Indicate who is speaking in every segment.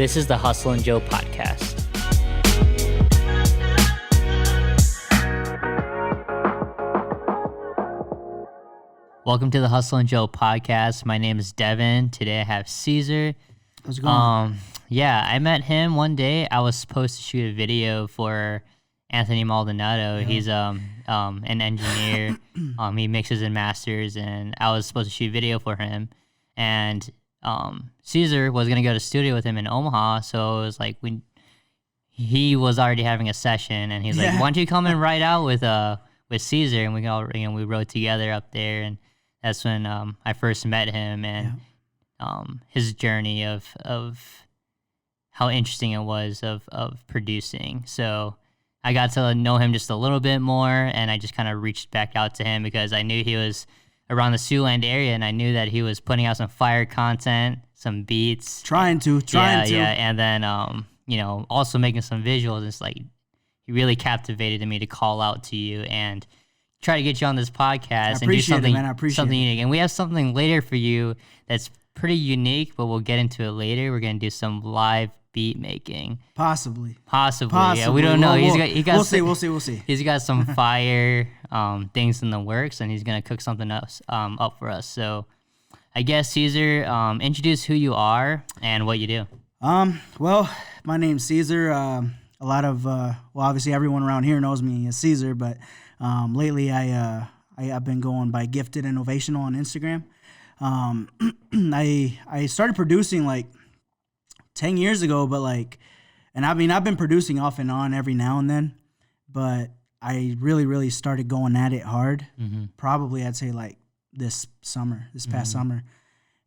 Speaker 1: This is the Hustle and Joe podcast. Welcome to the Hustle and Joe podcast. My name is Devin. Today I have Caesar.
Speaker 2: How's it going?
Speaker 1: Yeah, I met him one day. I was supposed to shoot a video for Anthony Maldonado.
Speaker 2: Yeah.
Speaker 1: He's an engineer. He mixes and masters, and I was supposed to shoot video for him. And Caesar was gonna go to the studio with him in Omaha, so it was like he was already having a session, and he's like, "Why don't you come and ride out with Caesar?" And we rode together up there, and that's when I first met him, and his journey of how interesting it was of producing. So I got to know him just a little bit more, and I just kind of reached back out to him because I knew he was around the Siouxland area, and I knew that he was putting out some fire content, some beats.
Speaker 2: Trying to.
Speaker 1: Yeah, and then, also making some visuals. It's like, he really captivated me to call out to you and try to get you on this podcast and do something, something unique. And we have something later for you that's pretty unique, but we'll get into it later. We're going to do some live beat making. Possibly. Yeah, we don't know. We'll see. He's got some fire things in the works, and he's gonna cook something else up for us. So, I guess Caesar, introduce who you are and what you do.
Speaker 2: Well, my name's Caesar. A lot of obviously everyone around here knows me as Caesar, but lately I've been going by Gifted Innovational on Instagram. I started producing like 10 years ago, but I've been producing off and on every now and then, but I really started going at it hard. Probably I'd say like this past summer.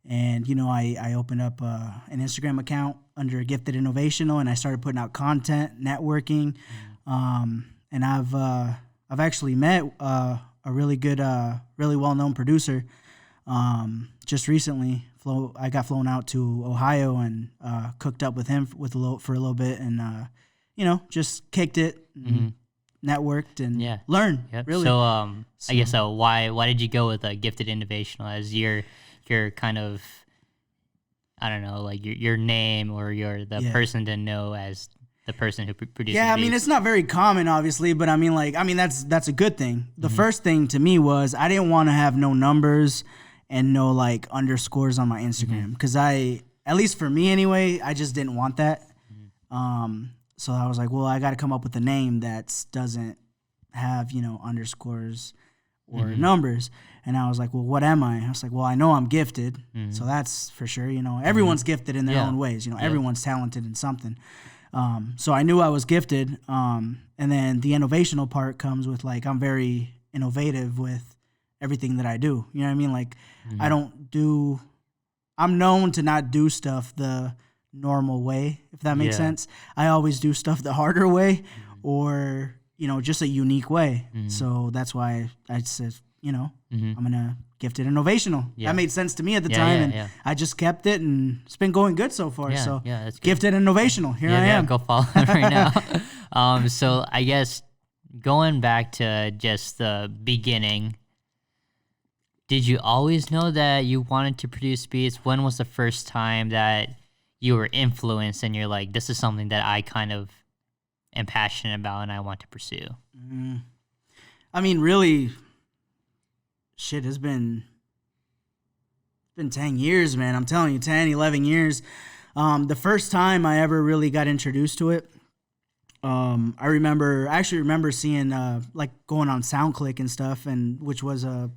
Speaker 2: And, I opened up an Instagram account under Gifted Innovational, and I started putting out content, networking. And I've actually met a really good, really well-known producer just recently. I got flown out to Ohio and cooked up with him for a little bit, and just kicked it, and networked, and learned. Yep. Really.
Speaker 1: So I guess why did you go with Gifted Innovational as your kind of, I don't know, like your name, or you're the person to know as the person who produces?
Speaker 2: Yeah, I mean, it's not very common, obviously, but that's a good thing. The first thing to me was I didn't want to have no numbers and no like underscores on my Instagram, because at least for me anyway, I just didn't want that. So I was like, well, I got to come up with a name that doesn't have, underscores or numbers. And I was like, well, what am I? I was like, well, I know I'm gifted, so that's for sure. Everyone's gifted in their own ways. Everyone's talented in something. So I knew I was gifted. And then the innovational part comes with like, I'm very innovative with everything that I do. You know what I mean? Like, I'm known to not do stuff the normal way, if that makes sense. I always do stuff the harder way, or, just a unique way. So that's why I said, I'm going to Gifted Innovational. That made sense to me at the time, and I just kept it, and it's been going good so far. So that's good. Gifted Innovational. Here I am.
Speaker 1: Go follow it right now. So I guess going back to just the beginning, did you always know that you wanted to produce beats? When was the first time that you were influenced and you're like, this is something that I kind of am passionate about and I want to pursue?
Speaker 2: I mean, really, shit, it's been 10 years, man. I'm telling you, 10, 11 years. The first time I ever really got introduced to it, I actually remember seeing, like going on SoundClick and stuff, and which was a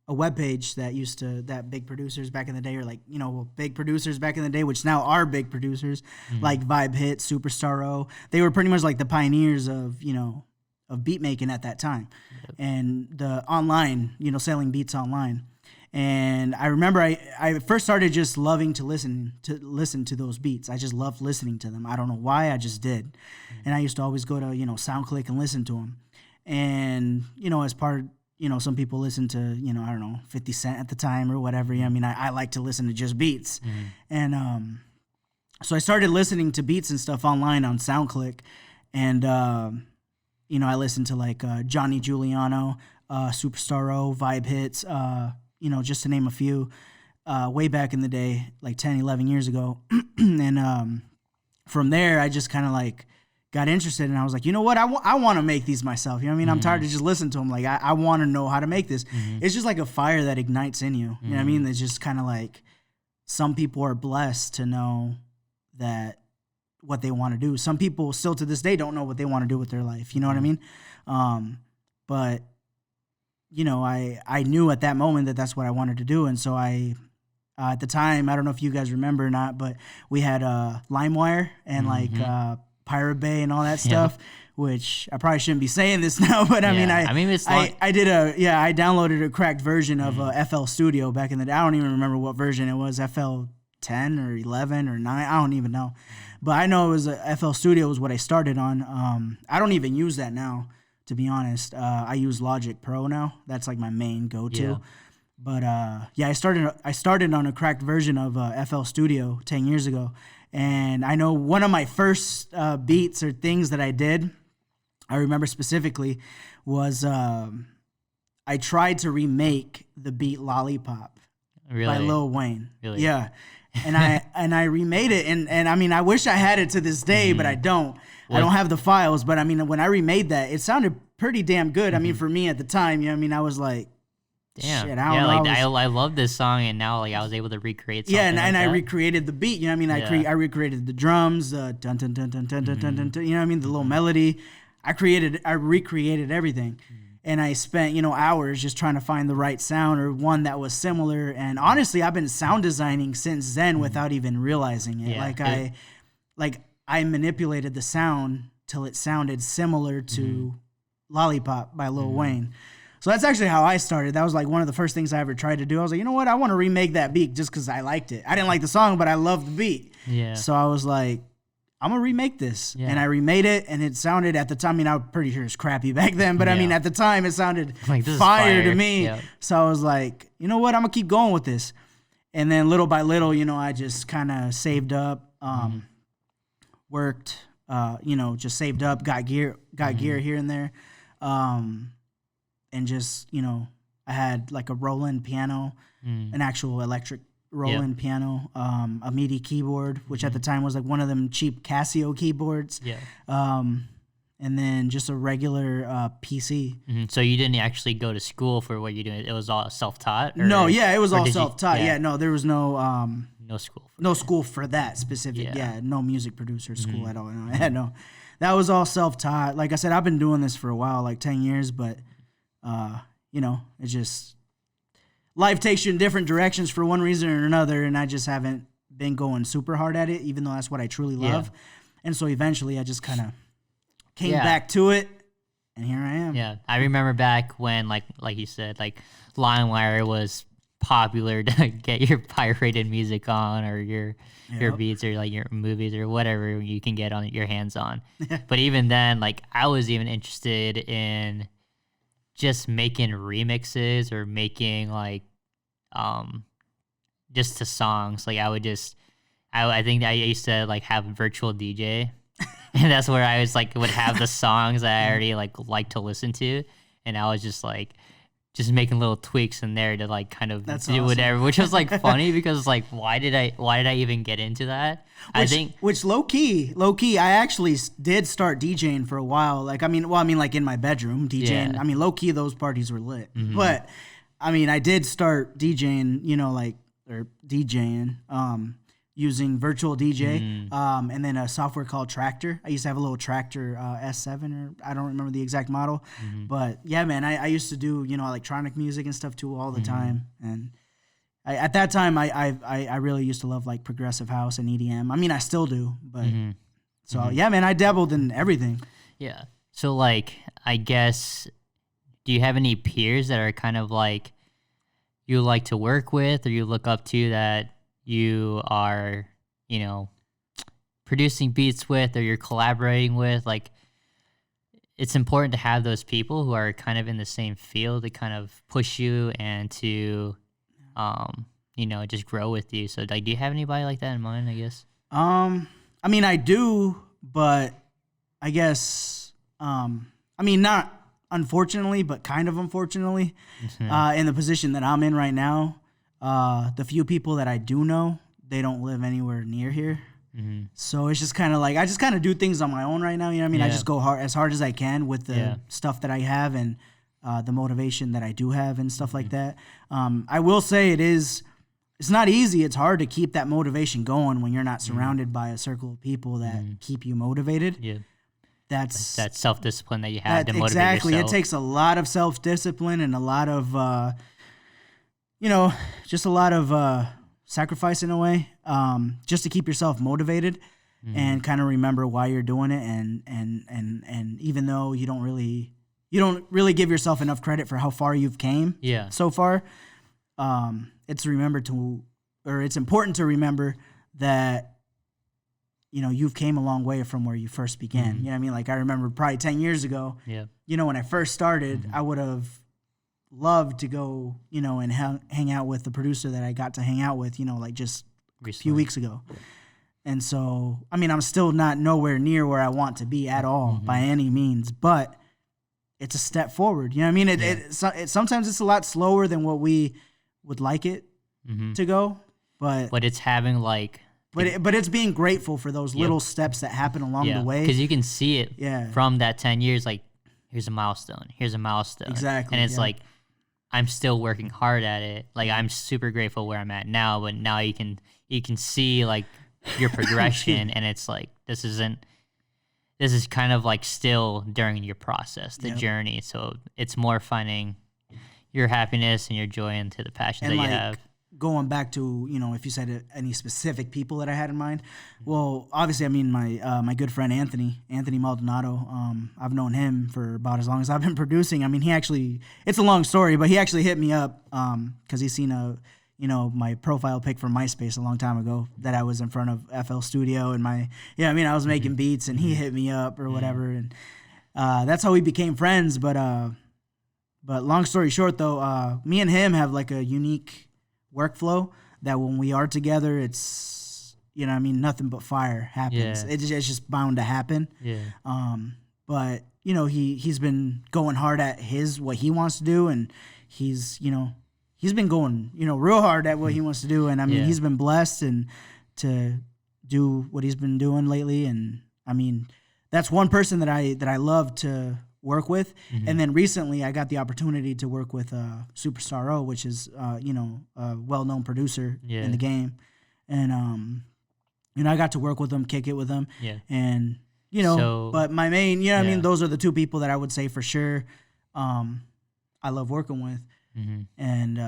Speaker 2: web page that big producers back in the day, or like, big producers back in the day, which now are big producers, like Vibe Hit, Superstar O. They were pretty much like the pioneers of beat making at that time. And the online, selling beats online. And I remember I first started just loving to listen to those beats. I just loved listening to them. I don't know why, I just did. And I used to always go to, SoundClick and listen to them. And, as part of, some people listen to, I don't know, 50 Cent at the time or whatever. I mean, I like to listen to just beats. And so I started listening to beats and stuff online on SoundClick. And, I listened to like Johnny Giuliano, Superstar O, Vibe Hits, just to name a few. way back in the day, like 10, 11 years ago. And from there, I just kind of like got interested, and I was like, you know what? I want to make these myself. You know what I mean? I'm tired of just listening to them. Like, I want to know how to make this. It's just like a fire that ignites in you. You know what I mean? It's just kind of like some people are blessed to know that what they want to do. Some people still to this day don't know what they want to do with their life. You know what I mean? But, you know, I knew at that moment that that's what I wanted to do. And so at the time, I don't know if you guys remember or not, but we had LimeWire and Pirate Bay and all that stuff, which I probably shouldn't be saying this now, but I downloaded a cracked version of FL Studio back in the day. I don't even remember what version it was, FL 10 or 11 or 9, I don't even know. But I know it was FL Studio was what I started on. I don't even use that now, to be honest. I use Logic Pro now. That's like my main go-to.
Speaker 1: Yeah.
Speaker 2: But I started on a cracked version of FL Studio 10 years ago. And I know one of my first beats or things that I did, I remember specifically, was I tried to remake the beat Lollipop by Lil Wayne.
Speaker 1: Really?
Speaker 2: Yeah. And I remade it. And I mean, I wish I had it to this day, but I don't. I don't have the files. But I mean, when I remade that, it sounded pretty damn good. I mean, for me at the time, you know what I mean? I was like,
Speaker 1: damn.
Speaker 2: Shit,
Speaker 1: I love this song, and now like I was able to recreate something.
Speaker 2: Yeah, and
Speaker 1: like
Speaker 2: I
Speaker 1: that.
Speaker 2: recreated the beat. You know what I mean? I recreated the drums, dun dun dun dun dun dun dun dun. You know what I mean? The little melody. I recreated everything, and I spent hours just trying to find the right sound or one that was similar. And honestly, I've been sound designing since then without even realizing it.
Speaker 1: Yeah.
Speaker 2: I manipulated the sound till it sounded similar to Lollipop by Lil Wayne. So that's actually how I started. That was like one of the first things I ever tried to do. I was like, you know what? I want to remake that beat just because I liked it. I didn't like the song, but I loved the beat.
Speaker 1: Yeah.
Speaker 2: So I was like, I'm going to remake this.
Speaker 1: Yeah.
Speaker 2: And I remade it, and it sounded at the time, I mean, I'm pretty sure it's crappy back then, but I mean, at the time, it sounded
Speaker 1: like, this
Speaker 2: fire
Speaker 1: is
Speaker 2: to me.
Speaker 1: Yep.
Speaker 2: So I was like, you know what? I'm going to keep going with this. And then little by little, I just kind of saved up, worked, just saved up, got gear here and there. And just, I had like a Roland piano, an actual electric Roland piano, a MIDI keyboard, which at the time was like one of them cheap Casio keyboards.
Speaker 1: Yeah.
Speaker 2: And then just a regular PC.
Speaker 1: So you didn't actually go to school for what you doing? It was all self-taught?
Speaker 2: No, it was all self-taught. No, there was no
Speaker 1: school.
Speaker 2: School for that specific. Yeah, no music producer school at all. No, that was all self-taught. Like I said, I've been doing this for a while, like 10 years, but it's just life takes you in different directions for one reason or another, and I just haven't been going super hard at it, even though that's what I truly love. And so eventually I just kind of came back to it, and here I am.
Speaker 1: Yeah, I remember back when, like you said, like LimeWire was popular to get your pirated music on, or your beats, or like your movies, or whatever you can get on your hands on. But even then, like I was even interested in just making remixes or making like just to songs. Like I think I used to like have a virtual DJ, and that's where I was like would have the songs that I already like to listen to, and I was just making little tweaks in there to like kind of do whatever, which was like funny because like why did I even get into that?
Speaker 2: Which low key, I actually did start DJing for a while. Like, like in my bedroom DJing. Yeah. Low key, those parties were lit. But I did start DJing, using virtual DJ, and then a software called Tractor. I used to have a little Tractor S7, or I don't remember the exact model. But yeah, man, I used to do, electronic music and stuff too all the time. And at that time, I really used to love like progressive house and EDM. I still do, but so yeah, man, I dabbled in everything.
Speaker 1: Yeah. So like, I guess, do you have any peers that are kind of like you like to work with or you look up to that you are, producing beats with or you're collaborating with? Like, it's important to have those people who are kind of in the same field to kind of push you and to, just grow with you. So, like, do you have anybody like that in mind, I guess?
Speaker 2: I do, but I guess, not unfortunately, but kind of unfortunately, in the position that I'm in right now, The few people that I do know, they don't live anywhere near here.
Speaker 1: Mm-hmm.
Speaker 2: So it's just kind of like I just kind of do things on my own right now. You know what I mean? I just go as hard as I can with the stuff that I have and the motivation that I do have and stuff like that. I will say it's not easy. It's hard to keep that motivation going when you're not surrounded by a circle of people that keep you motivated.
Speaker 1: Yeah.
Speaker 2: That's
Speaker 1: that self-discipline that you have to motivate
Speaker 2: exactly.
Speaker 1: yourself.
Speaker 2: It takes a lot of self-discipline and a lot of, just a lot of sacrifice in a way, just to keep yourself motivated and kind of remember why you're doing it. And even though you don't really give yourself enough credit for how far you've came so far, it's important to remember that, you've came a long way from where you first began. You know what I mean? Like I remember probably 10 years ago, when I first started, I would have loved to go, and hang out with the producer that I got to hang out with, like just recently. A few weeks ago. And so, I mean, I'm still not nowhere near where I want to be at all by any means, but it's a step forward. You know what I mean? It sometimes it's a lot slower than what we would like it to go, but
Speaker 1: it's having like,
Speaker 2: but it's being grateful for those little steps that happen along the way.
Speaker 1: Because you can see it from that 10 years, like, here's a milestone.
Speaker 2: Exactly.
Speaker 1: And it's like, I'm still working hard at it. Like, I'm super grateful where I'm at now, but now you can see, like, your progression, and it's like, this is kind of like still during your process, the journey. So it's more finding your happiness and your joy into the passion that you have.
Speaker 2: Going back to, if you said any specific people that I had in mind, well, obviously, I mean, my good friend Anthony Maldonado, I've known him for about as long as I've been producing. I mean, it's a long story, but he actually hit me up because he's seen my profile pic from MySpace a long time ago that I was in front of FL Studio and I was making beats and he hit me up or whatever. And that's how we became friends. But long story short, though, me and him have like a unique workflow that when we are together, it's nothing but fire happens. It's just bound to happen. But he's been going hard at what he wants to do, and he's been going real hard at what he wants to do, and I mean he's been blessed and to do what he's been doing lately, and I mean that's one person that I love to work with. And then recently I got the opportunity to work with Superstar O, which is a well-known producer in the game, and I got to work with him, kick it with him, and but my main I mean those are the two people that I would say for sure I love working with. And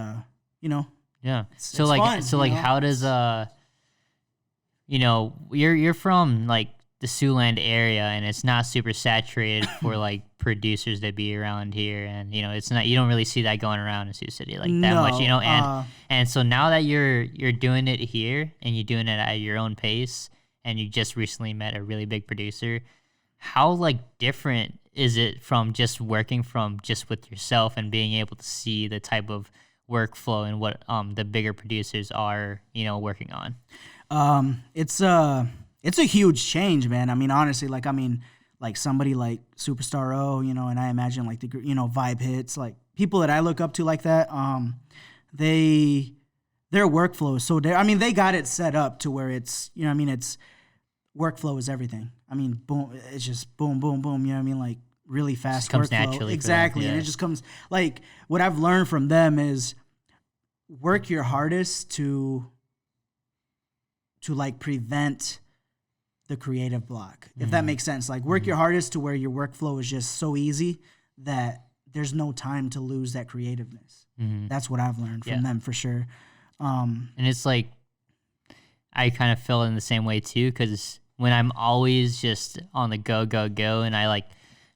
Speaker 1: so like fun, so like how does you're from like the Siouxland area, and it's not super saturated for like producers to be around here, and it's not, you don't really see that going around in Sioux City like that much, and so now that you're doing it here and you're doing it at your own pace, and you just recently met a really big producer, how like different is it from just working from just with yourself and being able to see the type of workflow and what the bigger producers are working on?
Speaker 2: It's a huge change, man. I mean, honestly, like somebody like Superstar O, and I imagine like the Vibe Hits, like people that I look up to like that, their workflow is so they got it set up to where it's it's workflow is everything. I mean, boom, it's just boom, boom, boom. Like really fast. It
Speaker 1: comes
Speaker 2: workflow.
Speaker 1: Naturally.
Speaker 2: Exactly, and it just comes like what I've learned from them is work your hardest to like prevent the creative block, if that makes sense. Like work your hardest to where your workflow is just so easy that there's no time to lose that creativeness. That's what I've learned from them for sure.
Speaker 1: And it's like I kind of feel in the same way too, because when I'm always just on the go, and I like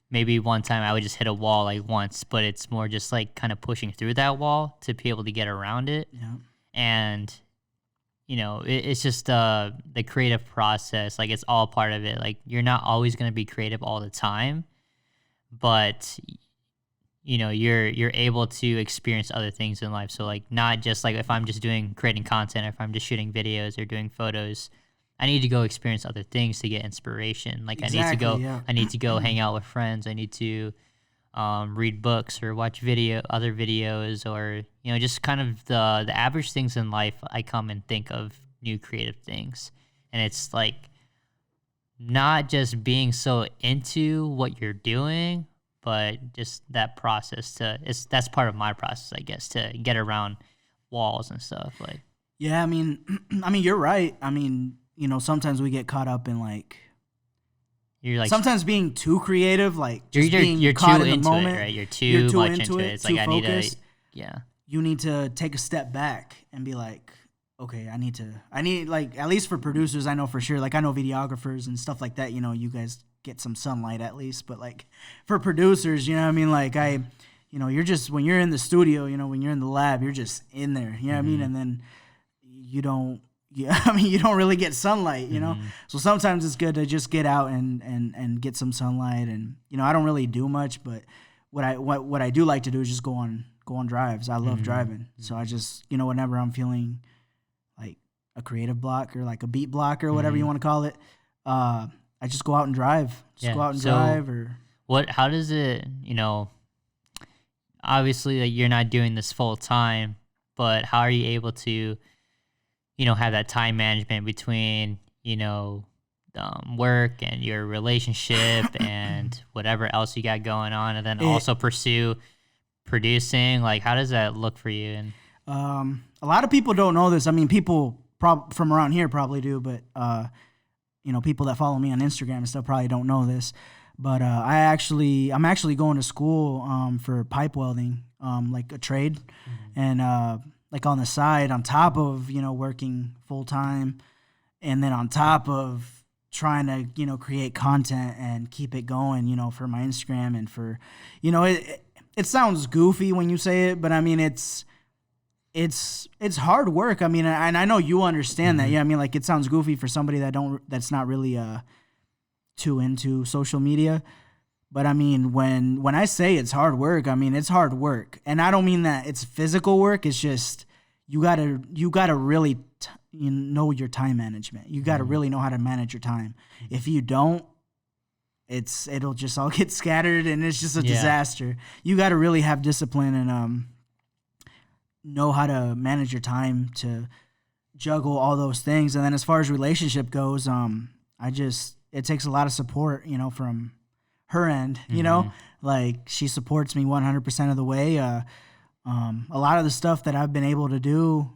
Speaker 1: maybe one time I would just hit a wall like once, but it's more just like kind of pushing through that wall to be able to get around it. And it's just the creative process. Like it's all part of it. Like you're not always going to be creative all the time, but you're able to experience other things in life. So like not just like if I'm just creating content, or if I'm just shooting videos or doing photos, I need to go experience other things to get inspiration. Like exactly, I need to go hang out with friends. I need to read books or watch other videos, or just kind of the average things in life. I come and think of new creative things, and it's like not just being so into what you're doing, but just that process that's part of my process, I guess, to get around walls and stuff. Like,
Speaker 2: Yeah, I mean, you're right. I mean, sometimes we get caught up in like
Speaker 1: you're like
Speaker 2: sometimes being too creative, like just
Speaker 1: you're
Speaker 2: being
Speaker 1: too
Speaker 2: caught in the
Speaker 1: into
Speaker 2: moment.
Speaker 1: it, right? You're too much into it. It's
Speaker 2: too
Speaker 1: like I need
Speaker 2: focused.
Speaker 1: to, yeah.
Speaker 2: You need to take a step back and be like, okay, I need like, at least for producers, I know for sure, like I know videographers and stuff like that, you guys get some sunlight at least, but like for producers, what I mean? Like you're just, when you're in the studio, when you're in the lab, you're just in there, you know what I mean? And then you don't really get sunlight, So sometimes it's good to just get out and get some sunlight. And, I don't really do much, but what I do like to do is just go on drives. I love driving. So I just, whenever I'm feeling like a creative block or like a beat block or whatever you want to call it, I just go out and drive. How
Speaker 1: does it, obviously like, you're not doing this full time, but how are you able to, have that time management between, work and your relationship and whatever else you got going on, and then also pursue producing? Like, how does that look for you? And
Speaker 2: a lot of people don't know this. I mean, people from around here probably do, but people that follow me on Instagram and stuff probably don't know this. But I'm actually going to school for pipe welding, like a trade, and like on the side, on top of working full time, and then on top of trying to create content and keep it going, for my Instagram and for it sounds goofy when you say it, but I mean it's hard work. I mean, and I know you understand that. Yeah, I mean, like it sounds goofy for somebody that's not really too into social media. But I mean, when I say it's hard work, I mean it's hard work, and I don't mean that it's physical work. It's just you gotta really know your time management. You gotta really know how to manage your time. If you don't, it'll just all get scattered, and it's just a disaster. You gotta really have discipline and know how to manage your time to juggle all those things. And then as far as relationship goes, it takes a lot of support, from her end, like she supports me 100% of the way. A lot of the stuff that I've been able to do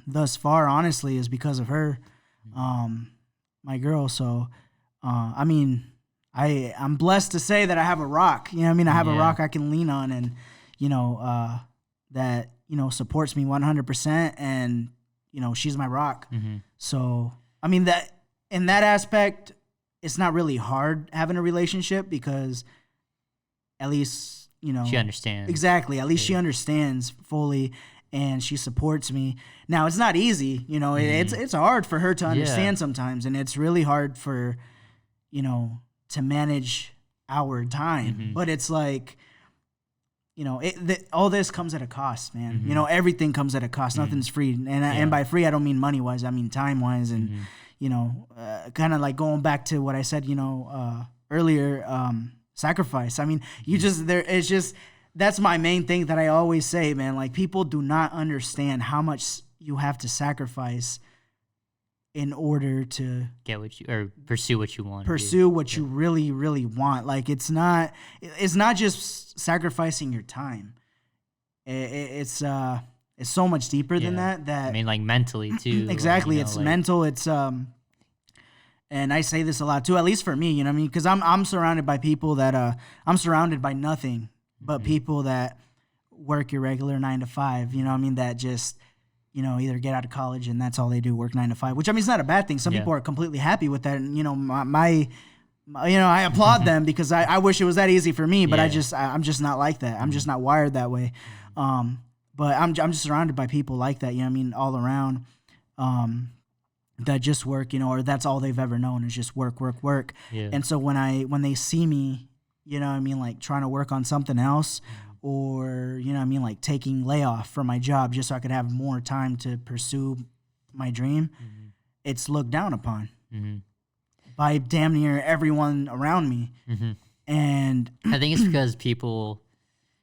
Speaker 2: thus far, honestly, is because of her, my girl. So, I mean, I'm blessed to say that I have a rock. I have a rock I can lean on, and that supports me 100%, and she's my rock. So, I mean, that in that aspect, it's not really hard having a relationship, because at least,
Speaker 1: she understands.
Speaker 2: Exactly. At least she understands fully, and she supports me. Now, it's not easy. It's hard for her to understand sometimes, and it's really hard for, to manage our time. But it's like, all this comes at a cost, man. Everything comes at a cost. Nothing's free. And by free, I don't mean money-wise. I mean time-wise. And, kind of like going back to what I said, earlier, sacrifice. I mean, it's just, that's my main thing that I always say, man. Like, people do not understand how much you have to sacrifice in order to
Speaker 1: pursue what you want.
Speaker 2: Pursue what you really, really want. Like, it's not just sacrificing your time. It's so much deeper than that.
Speaker 1: I mean, like mentally too.
Speaker 2: Exactly. It's mental. It's and I say this a lot too, at least for me, you know what I mean? Because I'm surrounded by people that I'm surrounded by nothing but people that work your regular 9 to 5, you know what I mean? That just, either get out of college and that's all they do, work 9 to 5, which I mean, it's not a bad thing. Some people are completely happy with that. And, I applaud them, because I wish it was that easy for me, but I'm just not like that. I'm just not wired that way. But I'm just surrounded by people like that, you know what I mean? All around, that just work, or that's all they've ever known is just work, work, work. Yeah. And so when they see me, you know what I mean, like trying to work on something else, or, you know what I mean, like taking layoff from my job just so I could have more time to pursue my dream, it's looked down upon by damn near everyone around me. And
Speaker 1: I think it's because people,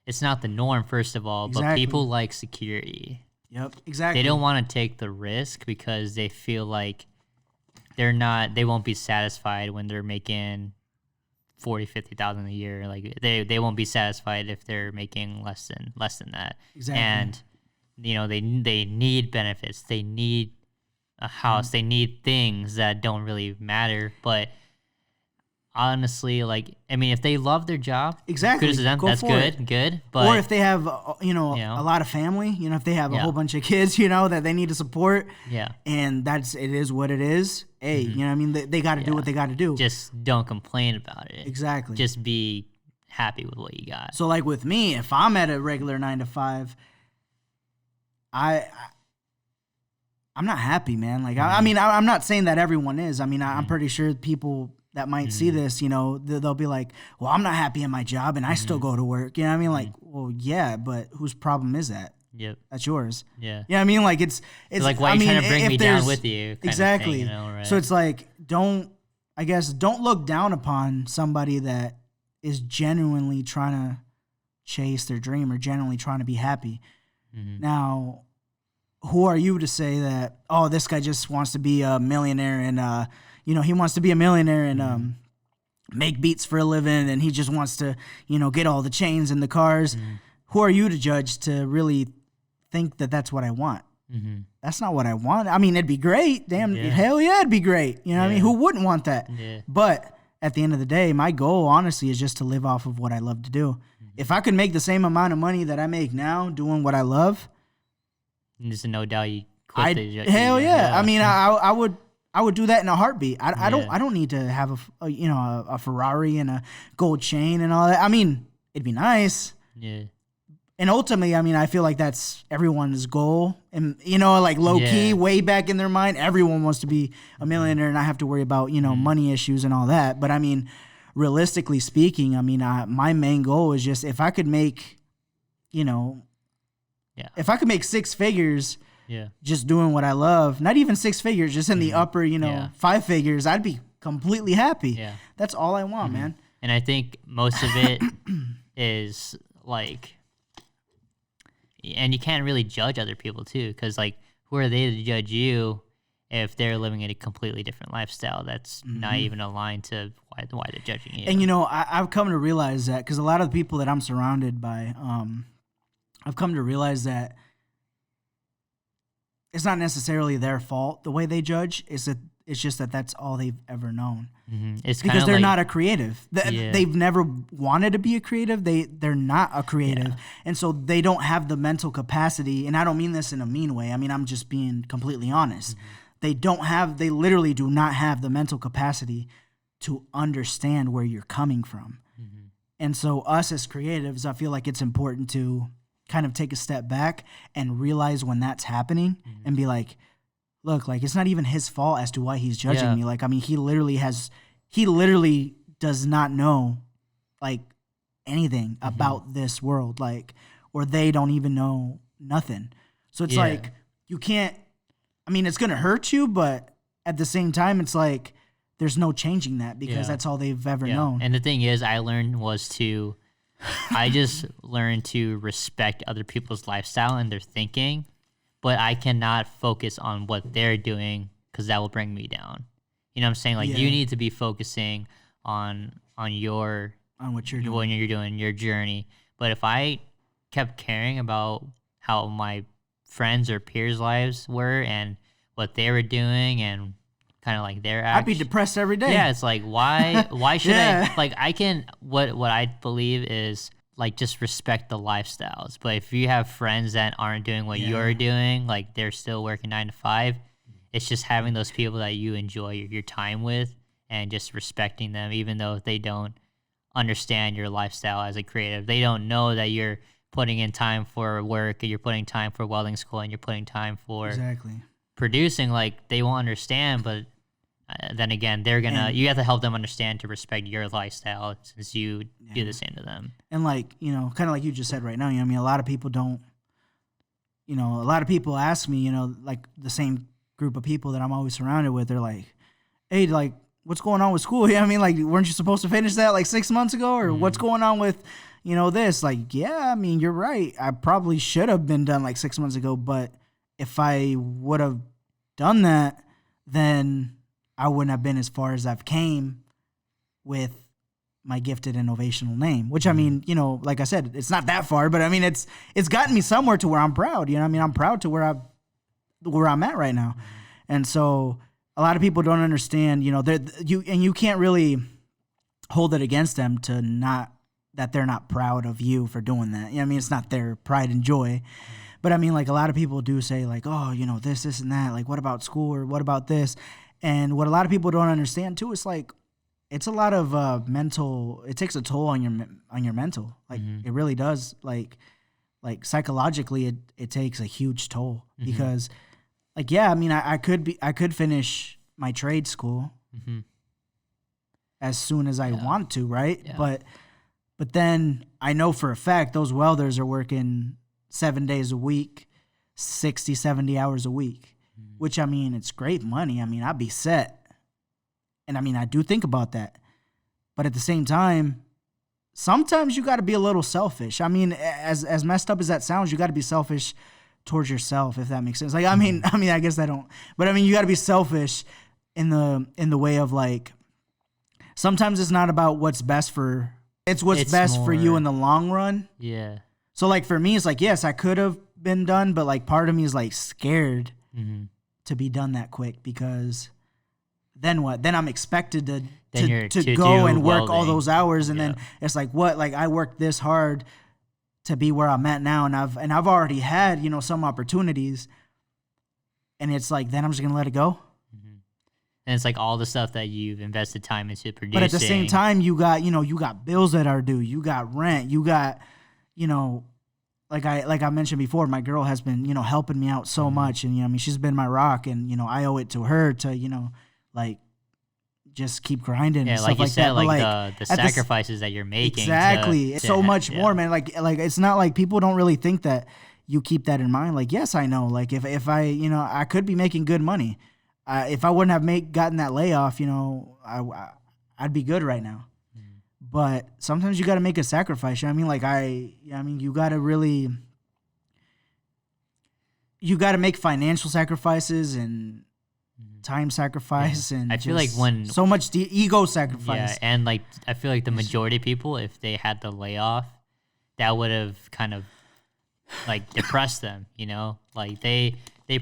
Speaker 1: it's not the norm, first of all, but
Speaker 2: Exactly.
Speaker 1: people like security.
Speaker 2: yep, exactly.
Speaker 1: They don't want to take the risk because they feel like they won't be satisfied when they're making 40, 50,000 a year. Like they won't be satisfied if they're making less than that.
Speaker 2: Exactly.
Speaker 1: And they need benefits. They need a house. They need things that don't really matter. But honestly, like, I mean, if they love their job,
Speaker 2: Exactly.
Speaker 1: kudos to them.
Speaker 2: Go
Speaker 1: That's
Speaker 2: for
Speaker 1: good,
Speaker 2: it.
Speaker 1: good. But
Speaker 2: Or if they have, a
Speaker 1: know?
Speaker 2: lot of family, if they have a
Speaker 1: Yeah.
Speaker 2: whole bunch of kids, that they need to support,
Speaker 1: yeah,
Speaker 2: and it is what it is. Hey, you know what I mean? They got to do what they got to do.
Speaker 1: just don't complain about it.
Speaker 2: Exactly.
Speaker 1: Just be happy with what you got.
Speaker 2: So like with me, if I'm at a regular 9 to 5, I'm not happy, man. Like, I mean, I'm not saying that everyone is. I mean, I'm pretty sure people that might see this, they'll be like, well, I'm not happy in my job and I still go to work. You know what I mean? Like, well, yeah, but whose problem is that?
Speaker 1: Yep.
Speaker 2: That's yours.
Speaker 1: Yeah.
Speaker 2: Yeah, I mean, like it's
Speaker 1: Like, why are you trying to bring me down with you? Kind
Speaker 2: Exactly.
Speaker 1: Of thing, right?
Speaker 2: So it's like, don't look down upon somebody that is genuinely trying to chase their dream or genuinely trying to be happy. Now, who are you to say that, oh, this guy just wants to be a millionaire and, he wants to be a millionaire and make beats for a living and he just wants to, get all the chains and the cars. Who are you to judge to really think that that's what I want? That's not what I want. I mean, it'd be great. Damn, hell yeah, it'd be great. You know what I mean? Who wouldn't want that?
Speaker 1: Yeah.
Speaker 2: But at the end of the day, my goal, honestly, is just to live off of what I love to do. If I could make the same amount of money that I make now doing what I love,
Speaker 1: there's no doubt you quit
Speaker 2: hell yeah. I mean, I would do that in a heartbeat. I don't need to have a Ferrari and a gold chain and all that. I mean, it'd be nice.
Speaker 1: Yeah.
Speaker 2: And ultimately, I mean, I feel like that's everyone's goal. And, like low key, way back in their mind, everyone wants to be a millionaire and not have to worry about, money issues and all that. But I mean, realistically speaking, I mean, my main goal is just if I could make, if I could make 6 figures just doing what I love, not even 6 figures, just in the upper, 5 figures, I'd be completely happy.
Speaker 1: Yeah.
Speaker 2: That's all I want, man.
Speaker 1: And I think most of it is like, and you can't really judge other people too, because like, who are they to judge you if they're living in a completely different lifestyle that's not even aligned to why they're judging you?
Speaker 2: And I've come to realize that because a lot of the people that I'm surrounded by, I've come to realize that it's not necessarily their fault the way they judge. It's just that that's all they've ever known.
Speaker 1: It's
Speaker 2: because they're
Speaker 1: like,
Speaker 2: not a creative. They've never wanted to be a creative. They're not a creative, and so they don't have the mental capacity. And I don't mean this in a mean way. I mean I'm just being completely honest. They literally do not have the mental capacity to understand where you're coming from. And so us as creatives, I feel like it's important to kind of take a step back and realize when that's happening and be like, look, like it's not even his fault as to why he's judging me. Like, I mean, he literally does not know like anything about this world, like, or they don't even know nothing. So it's like, you can't, I mean, it's going to hurt you, but at the same time, it's like, there's no changing that because that's all they've ever known.
Speaker 1: And the thing is, I just learned to respect other people's lifestyle and their thinking, but I cannot focus on what they're doing because that will bring me down. You know what I'm saying? Like you need to be focusing on what you're doing when you're doing your journey. But if I kept caring about how my friends or peers' lives were and what they were doing and kind of like their actions,
Speaker 2: I'd be depressed every day.
Speaker 1: Yeah, it's like why should I like I can what I believe is like just respect the lifestyles. But if you have friends that aren't doing what you're doing, like they're still working 9 to 5, it's just having those people that you enjoy your time with and just respecting them, even though they don't understand your lifestyle as a creative. They don't know that you're putting in time for work and you're putting time for welding school and you're putting time for producing. Like they won't understand, but then again, you have to help them understand to respect your lifestyle since you do the same to them. And
Speaker 2: like, kind of like you just said right now, I mean, a lot of people don't, a lot of people ask me, like the same group of people that I'm always surrounded with, they're like, hey, like, what's going on with school? You know what I mean? Like, weren't you supposed to finish that like 6 months ago? Or what's going on with, this? Like, yeah, I mean, you're right. I probably should have been done like 6 months ago, but if I would have done that, then I wouldn't have been as far as I've came with my gifted innovational name, which I mean, like I said, it's not that far, but I mean, it's gotten me somewhere to where I'm proud. You know what I mean? I'm proud to where I'm at right now. And so a lot of people don't understand, you can't really hold it against them that they're not proud of you for doing that. You know what I mean? It's not their pride and joy. But I mean, like, a lot of people do say like, oh, this and that, like, what about school, or what about this? And what a lot of people don't understand too is like, it's a lot of mental. It takes a toll on your mental. Like, it really does. Like psychologically, it takes a huge toll because, like, yeah, I mean, I could finish my trade school as soon as I want to, right? Yeah. But then I know for a fact those welders are working 7 days a week, 60, 70 hours a week, which, I mean, it's great money. I mean, I'd be set. And I mean, I do think about that. But at the same time, sometimes you got to be a little selfish. I mean, as messed up as that sounds, you got to be selfish towards yourself, if that makes sense. Like, I mean, I guess I don't. But I mean, you got to be selfish in the way of like, sometimes it's not about what's best for you in the long run.
Speaker 1: Yeah.
Speaker 2: So like for me, it's like, yes, I could have been done, but like part of me is like scared to be done that quick, because then what? Then I'm expected to go and work all those hours, and then it's like, what? Like, I worked this hard to be where I'm at now, and I've already had some opportunities, and it's like, then I'm just gonna let it go.
Speaker 1: And it's like all the stuff that you've invested time into producing.
Speaker 2: But at the same time, you got bills that are due. You got rent. You got, like I mentioned before, my girl has been, helping me out so much. And, I mean, she's been my rock, and, I owe it to her to, like, just keep grinding.
Speaker 1: Yeah,
Speaker 2: and
Speaker 1: like
Speaker 2: stuff
Speaker 1: you
Speaker 2: like
Speaker 1: said,
Speaker 2: that.
Speaker 1: like the sacrifices that you're making.
Speaker 2: Exactly. It's so much more, man. Like it's not like people don't really think that you keep that in mind. Like, yes, I know. Like, if I, I could be making good money. If I wouldn't have gotten that layoff, I'd be good right now. But sometimes you got to make a sacrifice. You know what I mean? Like you got to really, you got to make financial sacrifices and time sacrifice, and
Speaker 1: I feel like when
Speaker 2: so much ego sacrifice.
Speaker 1: Yeah, and like I feel like the majority of people, if they had the layoff, that would have kind of like depressed them. Like they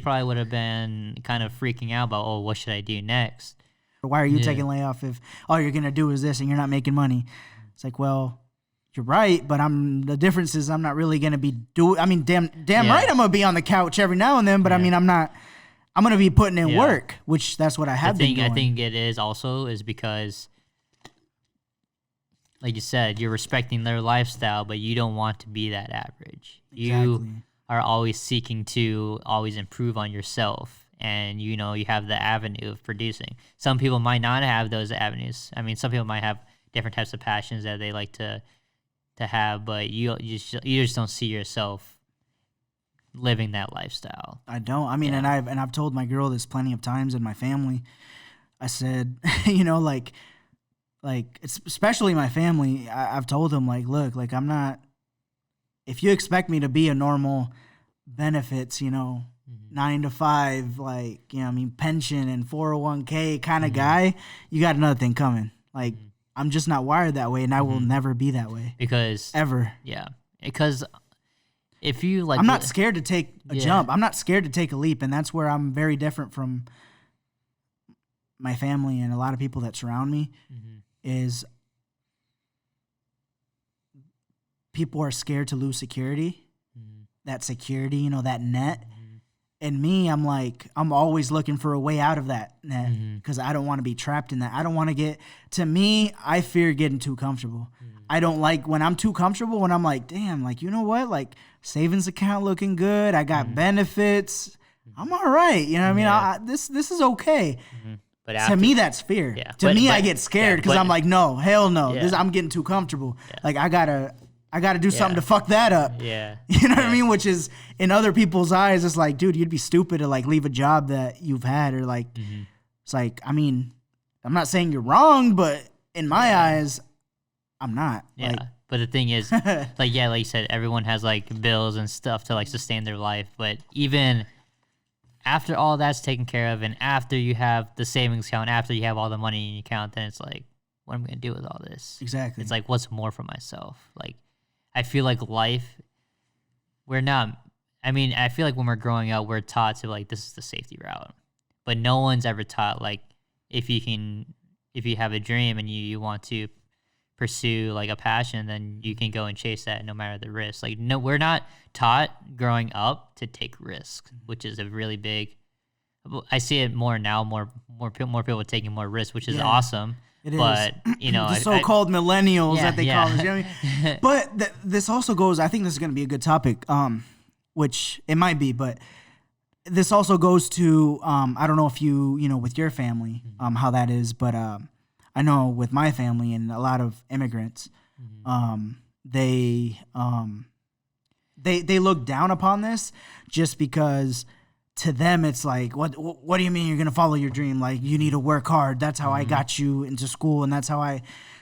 Speaker 1: probably would have been kind of freaking out about, oh, what should I do next?
Speaker 2: Why are you taking layoff if all you're gonna do is this and you're not making money? It's like, well, you're right, but the difference is I'm not really gonna be damn right I'm gonna be on the couch every now and then, but I mean I'm gonna be putting in work, which that's what I have been doing.
Speaker 1: I think it is because, like you said, you're respecting their lifestyle, but you don't want to be that average. Exactly. You are always seeking to always improve on yourself, and you have the avenue of producing. Some people might not have those avenues. I mean, some people might have different types of passions that they like to have, but you just don't see yourself living that lifestyle.
Speaker 2: I don't. I mean, and I've told my girl this plenty of times, in my family. I said, like it's especially my family. I've told them, like, look, like, I'm not. If you expect me to be a normal benefits, 9 to 5, like, pension and 401k kind of guy, you got another thing coming. Like, I'm just not wired that way, and I will never be that way.
Speaker 1: Because
Speaker 2: ever.
Speaker 1: Yeah. Because if you like,
Speaker 2: I'm not scared to take a jump. I'm not scared to take a leap, and that's where I'm very different from my family and a lot of people that surround me. Is people are scared to lose security, that security, that net. And me, I'm like, I'm always looking for a way out of that net, because I don't want to be trapped in that. I don't want to I fear getting too comfortable. I don't like when I'm too comfortable, when I'm like, damn, like, you know what? Like, savings account looking good. I got benefits. I'm all right. You know what I mean? This is okay. But to me, that's fear. Yeah. To me, I get scared because I'm like, no, hell no. Yeah. I'm getting too comfortable. Yeah. Like, I gotta do something to fuck that up.
Speaker 1: Yeah.
Speaker 2: You know what I mean? Which is, in other people's eyes, it's like, dude, you'd be stupid to like leave a job that you've had, or like, it's like, I mean, I'm not saying you're wrong, but in my eyes, I'm not.
Speaker 1: Yeah.
Speaker 2: Like,
Speaker 1: But the thing is, like you said, everyone has like bills and stuff to like sustain their life. But even after all that's taken care of, and after you have the savings account, after you have all the money in your account, then it's like, what am I gonna do with all this?
Speaker 2: exactly.
Speaker 1: It's like, what's more for myself? Like, I feel like life, we're not. I mean, I feel like when we're growing up, we're taught to like, this is the safety route, but no one's ever taught like, if you have a dream and you want to pursue like a passion, then you can go and chase that no matter the risk. Like, no, we're not taught growing up to take risks, which is a really big. I see it more now, more people taking more risks, which is awesome.
Speaker 2: It
Speaker 1: but
Speaker 2: is.
Speaker 1: you know,
Speaker 2: The so-called millennials that they call us. You know what I mean? But this also goes. I think this is going to be a good topic, which it might be, but this also goes to. I don't know if you know with your family, how that is, but I know with my family and a lot of immigrants, they look down upon this just because to them it's like, what do you mean you're gonna follow your dream? Like, you need to work hard. That's how I got you into school, and that's how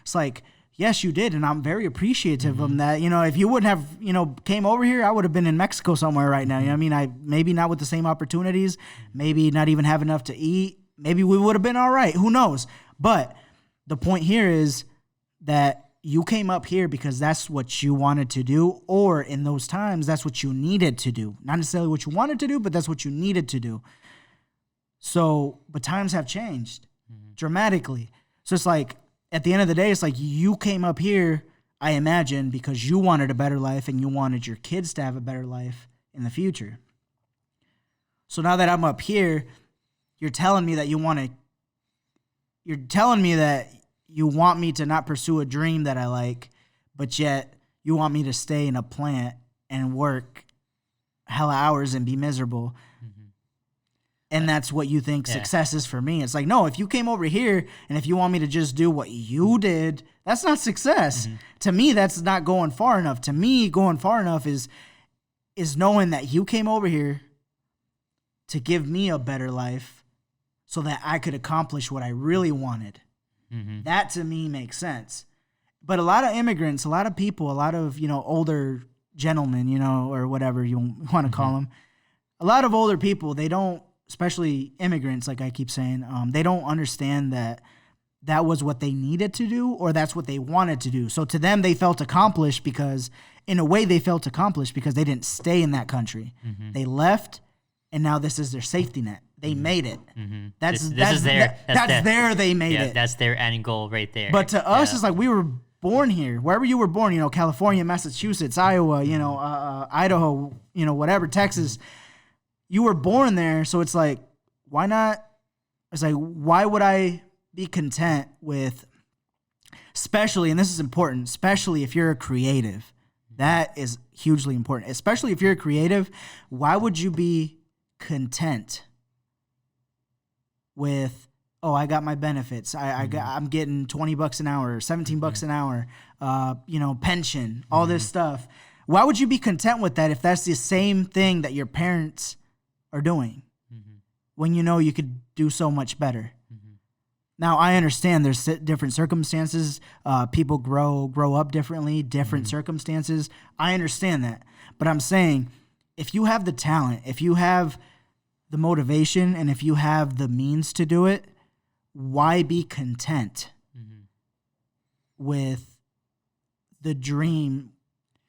Speaker 2: it's like, yes, you did, and I'm very appreciative of them that, you know, if you wouldn't have, you know, came over here, I would have been in Mexico somewhere right now. You know what I mean? I maybe not with the same opportunities, maybe not even have enough to eat. Maybe we would have been all right. Who knows? But the point here is that you came up here because that's what you wanted to do, or in those times, that's what you needed to do. Not necessarily what you wanted to do, but that's what you needed to do. So, but times have changed dramatically. So it's like, at the end of the day, it's like you came up here, I imagine, because you wanted a better life and you wanted your kids to have a better life in the future. So now that I'm up here, you're telling me that you want me to not pursue a dream that I like, but yet you want me to stay in a plant and work hella hours and be miserable. And that's what you think success is for me. It's like, no, if you came over here and if you want me to just do what you did, that's not success. To me, that's not going far enough. To me, going far enough is knowing that you came over here to give me a better life so that I could accomplish what I really wanted. That to me makes sense. But a lot of immigrants, a lot of people, a lot of, you know, older gentlemen, you know, or whatever you want to call them, a lot of older people, they don't, especially immigrants, like I keep saying, they don't understand that that was what they needed to do or that's what they wanted to do. So to them, they felt accomplished because, in a way, they felt accomplished because they didn't stay in that country. They left, and now this is their safety net. They made it. That's their they made it.
Speaker 1: That's their end goal right there.
Speaker 2: But to us, it's like we were born here. Wherever you were born, you know, California, Massachusetts, Iowa, you know, Idaho, you know, whatever, Texas. You were born there, so it's like, why not? It's like, why would I be content with, especially, and this is important, especially if you're a creative. That is hugely important. Especially if you're a creative, why would you be content with, oh, I got my benefits. I'm getting $20 an hour, $17 an hour, you know, pension, all this stuff. Why would you be content with that if that's the same thing that your parents are doing when you know you could do so much better? Now, I understand there's different circumstances. People grow up differently, different circumstances. I understand that. But I'm saying, if you have the talent, if you have the motivation, and if you have the means to do it, why be content with the dream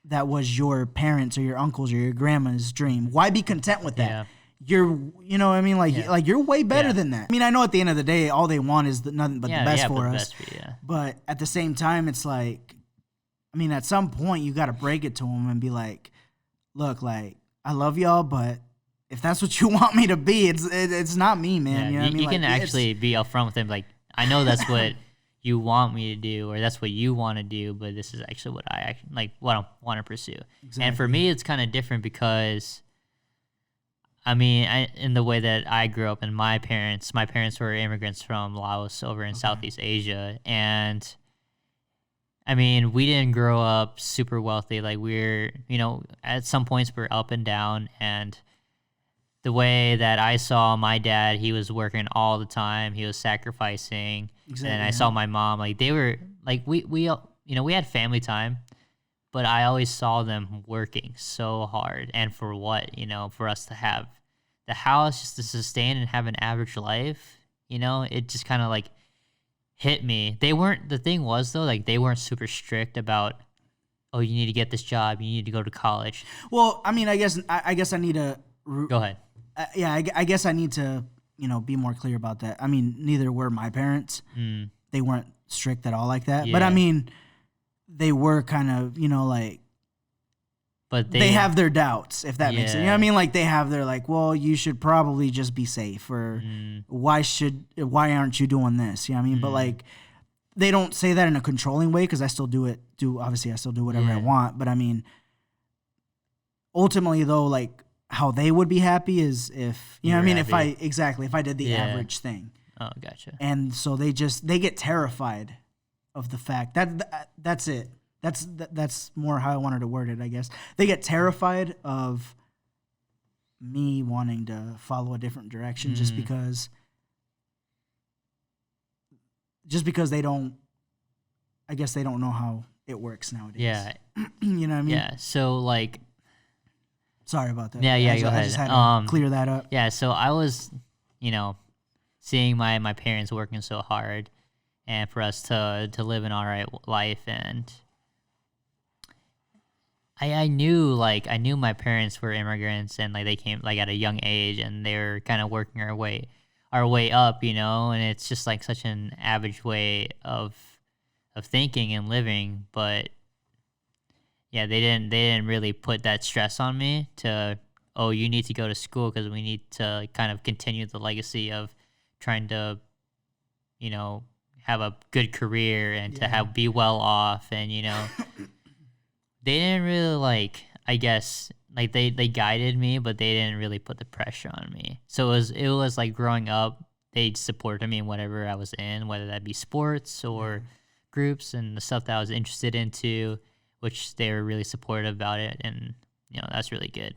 Speaker 2: that was your parents or your uncles or your grandma's dream? Why be content with that? You know what I mean? Like you're way better than that. I mean, I know at the end of the day, all they want is nothing but the best for us. But at the same time, it's like, I mean, at some point you got to break it to them and be like, look, like, I love y'all, but if that's what you want me to be, it's not me, man. You know what I mean?
Speaker 1: You can actually be upfront with them. Like, I know that's what you want me to do, or that's what you want to do, but this is actually what I want to pursue. Exactly. And for me, it's kind of different because, I mean, in the way that I grew up, and my parents were immigrants from Laos over in Southeast Asia, and I mean, we didn't grow up super wealthy. Like, we're, you know, at some points we're up and down, and the way that I saw my dad, he was working all the time. He was sacrificing.
Speaker 2: Exactly.
Speaker 1: And I saw my mom, like they were like we had family time, but I always saw them working so hard. And for what? For us to have the house just to sustain and have an average life, it just kind of like hit me. The thing was though, like they weren't super strict about, oh, you need to get this job, you need to go to college.
Speaker 2: Well, I mean, I guess I need to
Speaker 1: Go ahead.
Speaker 2: I guess I need to, be more clear about that. I mean, neither were my parents. They weren't strict at all like that.
Speaker 1: Yeah.
Speaker 2: But I mean, they were kind of, like,
Speaker 1: but
Speaker 2: they have their doubts, if that makes sense. You know what I mean? Like they have their like, well, you should probably just be safe, or why aren't you doing this? You know what I mean? But like, they don't say that in a controlling way, because I still obviously I still do whatever I want. But I mean, ultimately though, like, how they would be happy is if, you know what I mean? Happy. If I did the average thing.
Speaker 1: Oh, gotcha.
Speaker 2: And so they get terrified of the fact that's it. That's more how I wanted to word it, I guess. They get terrified of me wanting to follow a different direction just because they don't, I guess they don't know how it works nowadays.
Speaker 1: Yeah.
Speaker 2: You know what I mean?
Speaker 1: Yeah. So like,
Speaker 2: sorry about that.
Speaker 1: Yeah, go ahead.
Speaker 2: I just had to clear that up.
Speaker 1: Yeah, so I was, seeing my parents working so hard, and for us to live an all right life, and I knew my parents were immigrants, and like they came like at a young age, and they were kind of working our way up, and it's just like such an average way of thinking and living, but yeah, they didn't really put that stress on me to, oh, you need to go to school because we need to kind of continue the legacy of trying to, have a good career and to be well off, and they didn't really like, I guess, like they guided me, but they didn't really put the pressure on me. So it was like growing up, they supported me in whatever I was in, whether that be sports or groups and the stuff that I was interested into, which they were really supportive about it, and that's really good.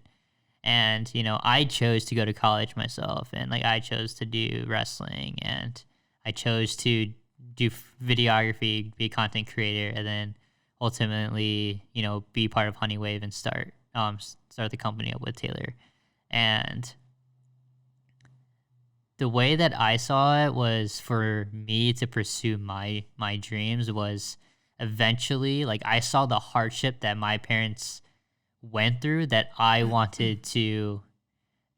Speaker 1: And I chose to go to college myself, and like I chose to do wrestling, and I chose to do videography, be a content creator, and then ultimately be part of Honeywave and start the company up with Taylor. And the way that I saw it was for me to pursue my dreams was eventually, like, I saw the hardship that my parents went through that I wanted to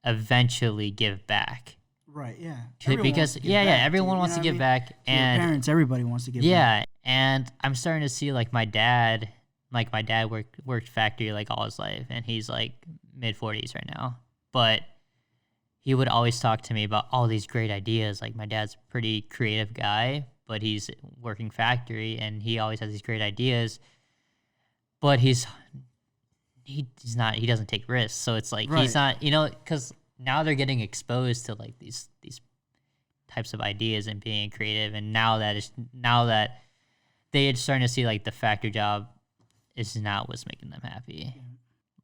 Speaker 1: eventually give back.
Speaker 2: Right, yeah.
Speaker 1: Everyone wants to give back. And
Speaker 2: parents, everybody wants to give back.
Speaker 1: Yeah, and I'm starting to see like my dad worked factory like all his life, and he's like mid-40s right now. But he would always talk to me about all these great ideas. Like, my dad's a pretty creative guy, but he's working factory, and he always has these great ideas. But he doesn't take risks. So it's like he's not, because now they're getting exposed to like these types of ideas and being creative. And now that they're starting to see like the factory job is not what's making them happy. Yeah.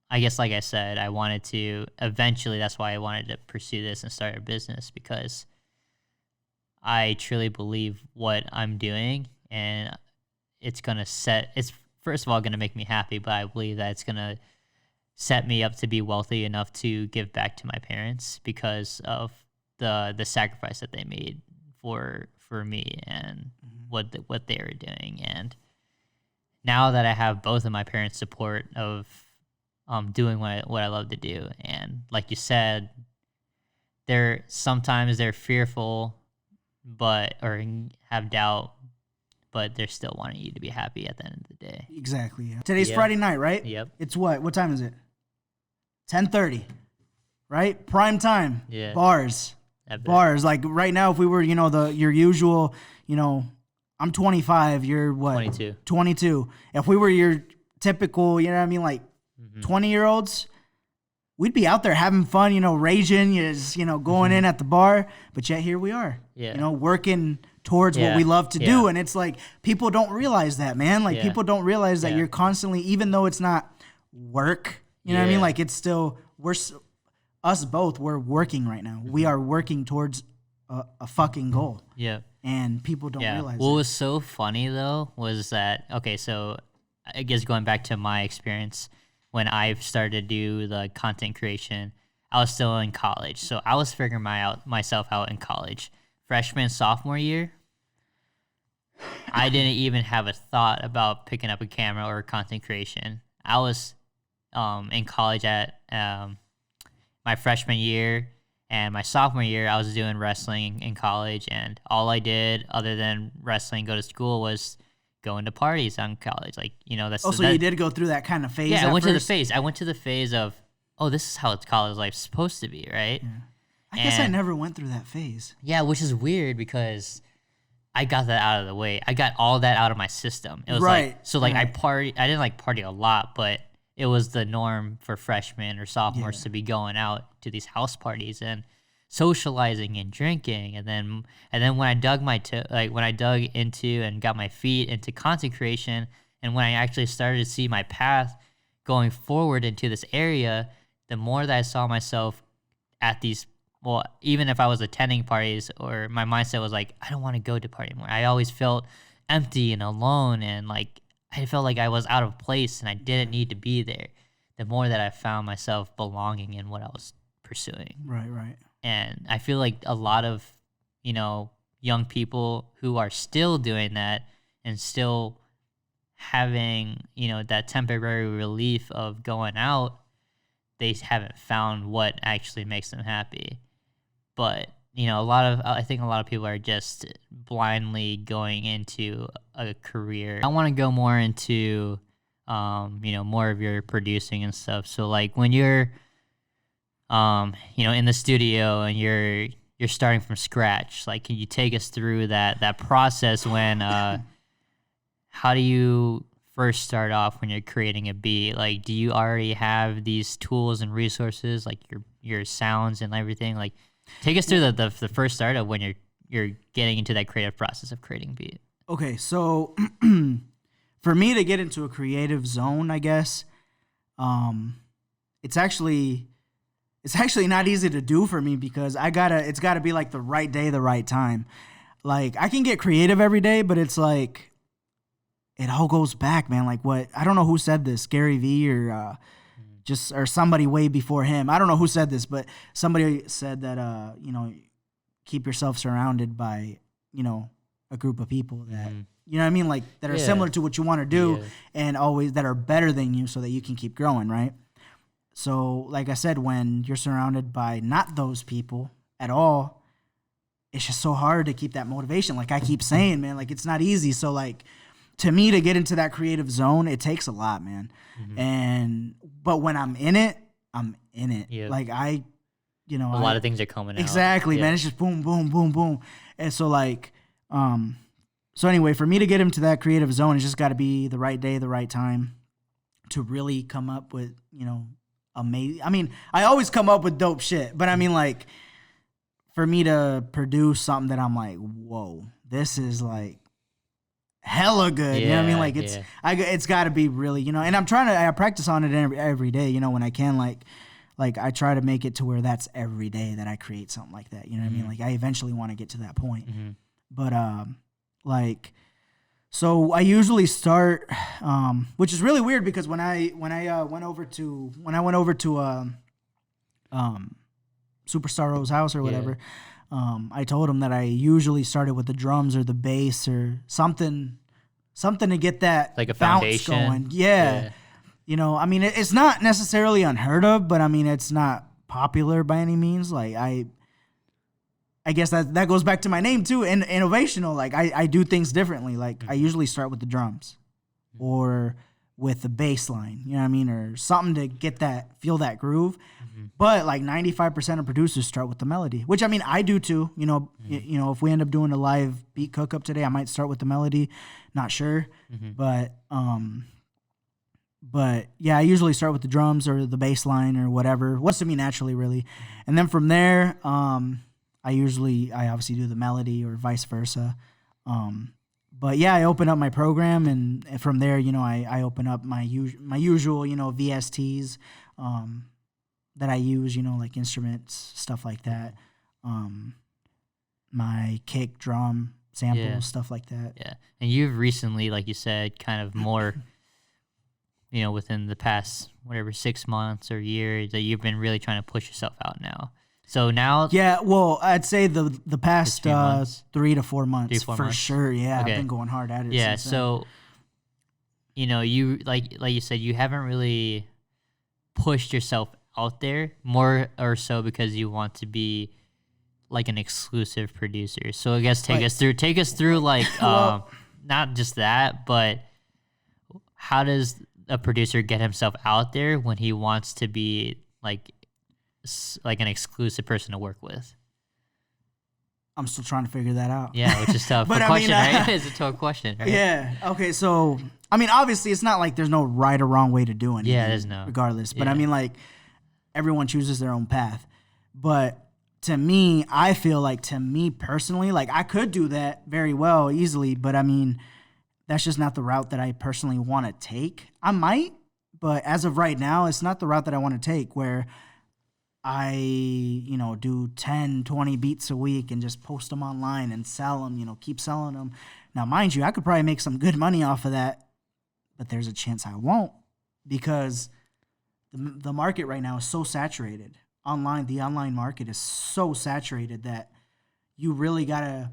Speaker 1: I guess, like I said, I wanted to eventually, that's why I wanted to pursue this and start a business, because I truly believe what I'm doing, and it's first of all going to make me happy, but I believe that it's going to set me up to be wealthy enough to give back to my parents because of the sacrifice that they made for me and what they were doing. And now that I have both of my parents' support of doing what I love to do, and like you said, sometimes they're fearful, or have doubt, but they're still wanting you to be happy at the end of the day.
Speaker 2: Exactly. Yeah. Today's Friday night, right?
Speaker 1: Yep.
Speaker 2: It's what time is it? 10:30, right? Prime time.
Speaker 1: Yeah.
Speaker 2: Bars. Like right now, if we were, your usual, I'm 25. You're what?
Speaker 1: 22.
Speaker 2: 22. If we were your typical, like 20-year-olds, we'd be out there having fun, raging, going in at the bar. But yet here we are, working towards what we love to do. And it's like, people don't realize that, man. Like, people don't realize that you're constantly, even though it's not work, you know what I mean? Like, it's still, us both, we're working right now. We are working towards a fucking goal.
Speaker 1: Yeah.
Speaker 2: And people don't realize
Speaker 1: What
Speaker 2: it.
Speaker 1: was so funny though was that, okay, so I guess going back to my experience when I started to do the content creation, I was still in college. So I was figuring myself out in college. Freshman, sophomore year, I didn't even have a thought about picking up a camera or content creation. I was in college at my freshman year, and my sophomore year, I was doing wrestling in college, and all I did other than wrestling, go to school, was going to parties on college. Like, you know, that's...
Speaker 2: So you did go through that kind of phase.
Speaker 1: Yeah, I went to the phase. I went to the phase of, oh, this is how college life's supposed to be, right?
Speaker 2: Yeah. I guess I never went through that phase.
Speaker 1: Yeah, which is weird because I got that out of the way. I got all that out of my system. It was
Speaker 2: Right.
Speaker 1: like, so like I didn't like party a lot, but it was the norm for freshmen or sophomores to be going out to these house parties and socializing and drinking. And then when I dug when I dug into and got my feet into content creation, and when I actually started to see my path going forward into this area, the more that I saw myself at these, well, even if I was attending parties, or my mindset was like, I don't want to go to party anymore. I always felt empty and alone, and like I felt like I was out of place and I didn't need to be there. The more that I found myself belonging in what I was pursuing.
Speaker 2: Right.
Speaker 1: And I feel like a lot of, you know, young people who are still doing that and still having, you know, that temporary relief of going out, they haven't found what actually makes them happy. But, you know, I think a lot of people are just blindly going into a career. I want to go more into, you know, more of your producing and stuff. So like when you're, you know, in the studio and you're starting from scratch, like, can you take us through that process when, how do you first start off when you're creating a beat? Like, do you already have these tools and resources, like your sounds and everything? Like, take us through the first start of when you're getting into that creative process of creating beat.
Speaker 2: Okay, so for me to get into a creative zone, I guess, it's actually not easy to do for me because it's gotta be like the right day, the right time. Like, I can get creative every day, but it's like, it all goes back, man. Like, I don't know who said this, Gary Vee or somebody way before him. I don't know who said this, but somebody said that, you know, keep yourself surrounded by, you know, a group of people that, you know what I mean? Like, that are similar to what you want to do and always that are better than you so that you can keep growing, right? So, like I said, when you're surrounded by not those people at all, it's just so hard to keep that motivation. Like I keep saying, man, like, it's not easy. So, like, to me, to get into that creative zone, it takes a lot, man. But when I'm in it, I'm in it. Yep. Like you know,
Speaker 1: a lot of things are coming out.
Speaker 2: Exactly, man. It's just boom, boom, boom, boom. And so like, so anyway, for me to get into that creative zone, it's just got to be the right day, the right time to really come up with, you know, amazing. I mean, I always come up with dope shit, but I mean, like, for me to produce something that I'm like, whoa, this is like hella good. You know what I mean? Like, it's got to be really, you know, and I practice on it every day, you know, when I can, like I try to make it to where that's every day that I create something like that. You know what I mean? Like, I eventually want to get to that point. But, like, so I usually start, which is really weird because when I went over to Superstar O's house or whatever, I told him that I usually started with the drums or the bass or something to get that
Speaker 1: like a
Speaker 2: bounce
Speaker 1: foundation
Speaker 2: going. Yeah. You know, I mean, it's not necessarily unheard of, but I mean, it's not popular by any means. Like, I guess that goes back to my name too, and innovational. Like, I do things differently. Like, I usually start with the drums or with the bass line, you know what I mean? Or something to feel that groove. But like 95% of producers start with the melody, which I mean, I do too. You know, you know, if we end up doing a live beat cook up today, I might start with the melody. Not sure. But yeah, I usually start with the drums or the bass line or whatever. What's to me naturally, really. And then from there, I obviously do the melody or vice versa. But yeah, I open up my program, and from there, you know, I open up my usual, you know, VSTs, that I use, you know, like instruments, stuff like that. Um, my kick, drum, samples,
Speaker 1: Yeah.
Speaker 2: stuff like that.
Speaker 1: Yeah. And you've recently, like you said, kind of more, within the past, whatever, 6 months or year, that you've been really trying to push yourself out now. So now,
Speaker 2: Yeah, well, I'd say the past
Speaker 1: few months?
Speaker 2: 3 to 4 months
Speaker 1: 3-4
Speaker 2: for
Speaker 1: months?
Speaker 2: sure. Yeah,
Speaker 1: Okay.
Speaker 2: I've been going hard at it.
Speaker 1: yeah.
Speaker 2: since then.
Speaker 1: So, you, like you said, you haven't really pushed yourself out there more or so because you want to be like an exclusive producer. So I guess take us through like
Speaker 2: Well-
Speaker 1: not just that, but how does a producer get himself out there when he wants to be like an exclusive person to work with?
Speaker 2: I'm still trying to figure that out.
Speaker 1: Yeah, which is tough.
Speaker 2: But
Speaker 1: a
Speaker 2: I
Speaker 1: question,
Speaker 2: mean,
Speaker 1: right? It's a tough question, right?
Speaker 2: Yeah. Okay. So, I mean, obviously, it's not like there's no right or wrong way to do anything.
Speaker 1: Yeah, there's no.
Speaker 2: Regardless. But
Speaker 1: Yeah.
Speaker 2: I mean, like, everyone chooses their own path. But to me, I feel like, to me personally, like, I could do that very well, easily. But I mean, that's just not the route that I personally want to take. I might, but as of right now, it's not the route that I want to take, where I, do 10, 20 beats a week and just post them online and sell them, keep selling them. Now, mind you, I could probably make some good money off of that, but there's a chance I won't, because the market right now is so saturated. The online market is so saturated that you really got to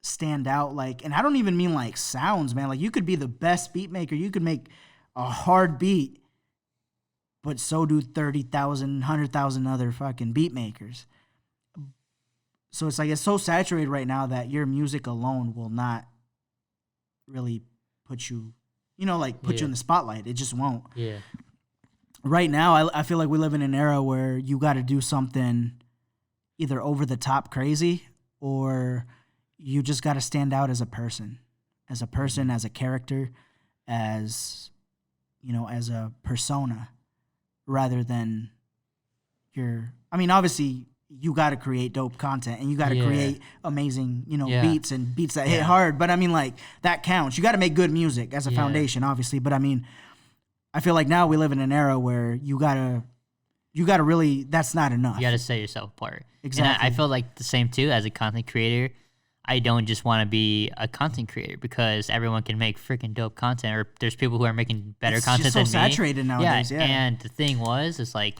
Speaker 2: stand out. Like, and I don't even mean like sounds, man. Like, you could be the best beat maker. You could make a hard beat, but so do 30,000, 100,000 other fucking beat makers. So it's like, it's so saturated right now that your music alone will not really put you, you in the spotlight. It just won't.
Speaker 1: Yeah.
Speaker 2: Right now, I feel like we live in an era where you got to do something either over the top crazy, or you just got to stand out as a person, as a character, as a persona, rather than obviously you got to create dope content and you got to create amazing, beats and beats that hit hard. But I mean, like, that counts. You got to make good music as a foundation, obviously. But I mean, I feel like now we live in an era where you gotta really, that's not enough.
Speaker 1: You got to set yourself apart.
Speaker 2: Exactly.
Speaker 1: And I feel like the same too as a content creator. I don't just want to be a content creator because everyone can make freaking dope content, or there's people who are making better
Speaker 2: It's
Speaker 1: content
Speaker 2: just so
Speaker 1: than me.
Speaker 2: saturated nowadays. Yeah.
Speaker 1: And the thing is like,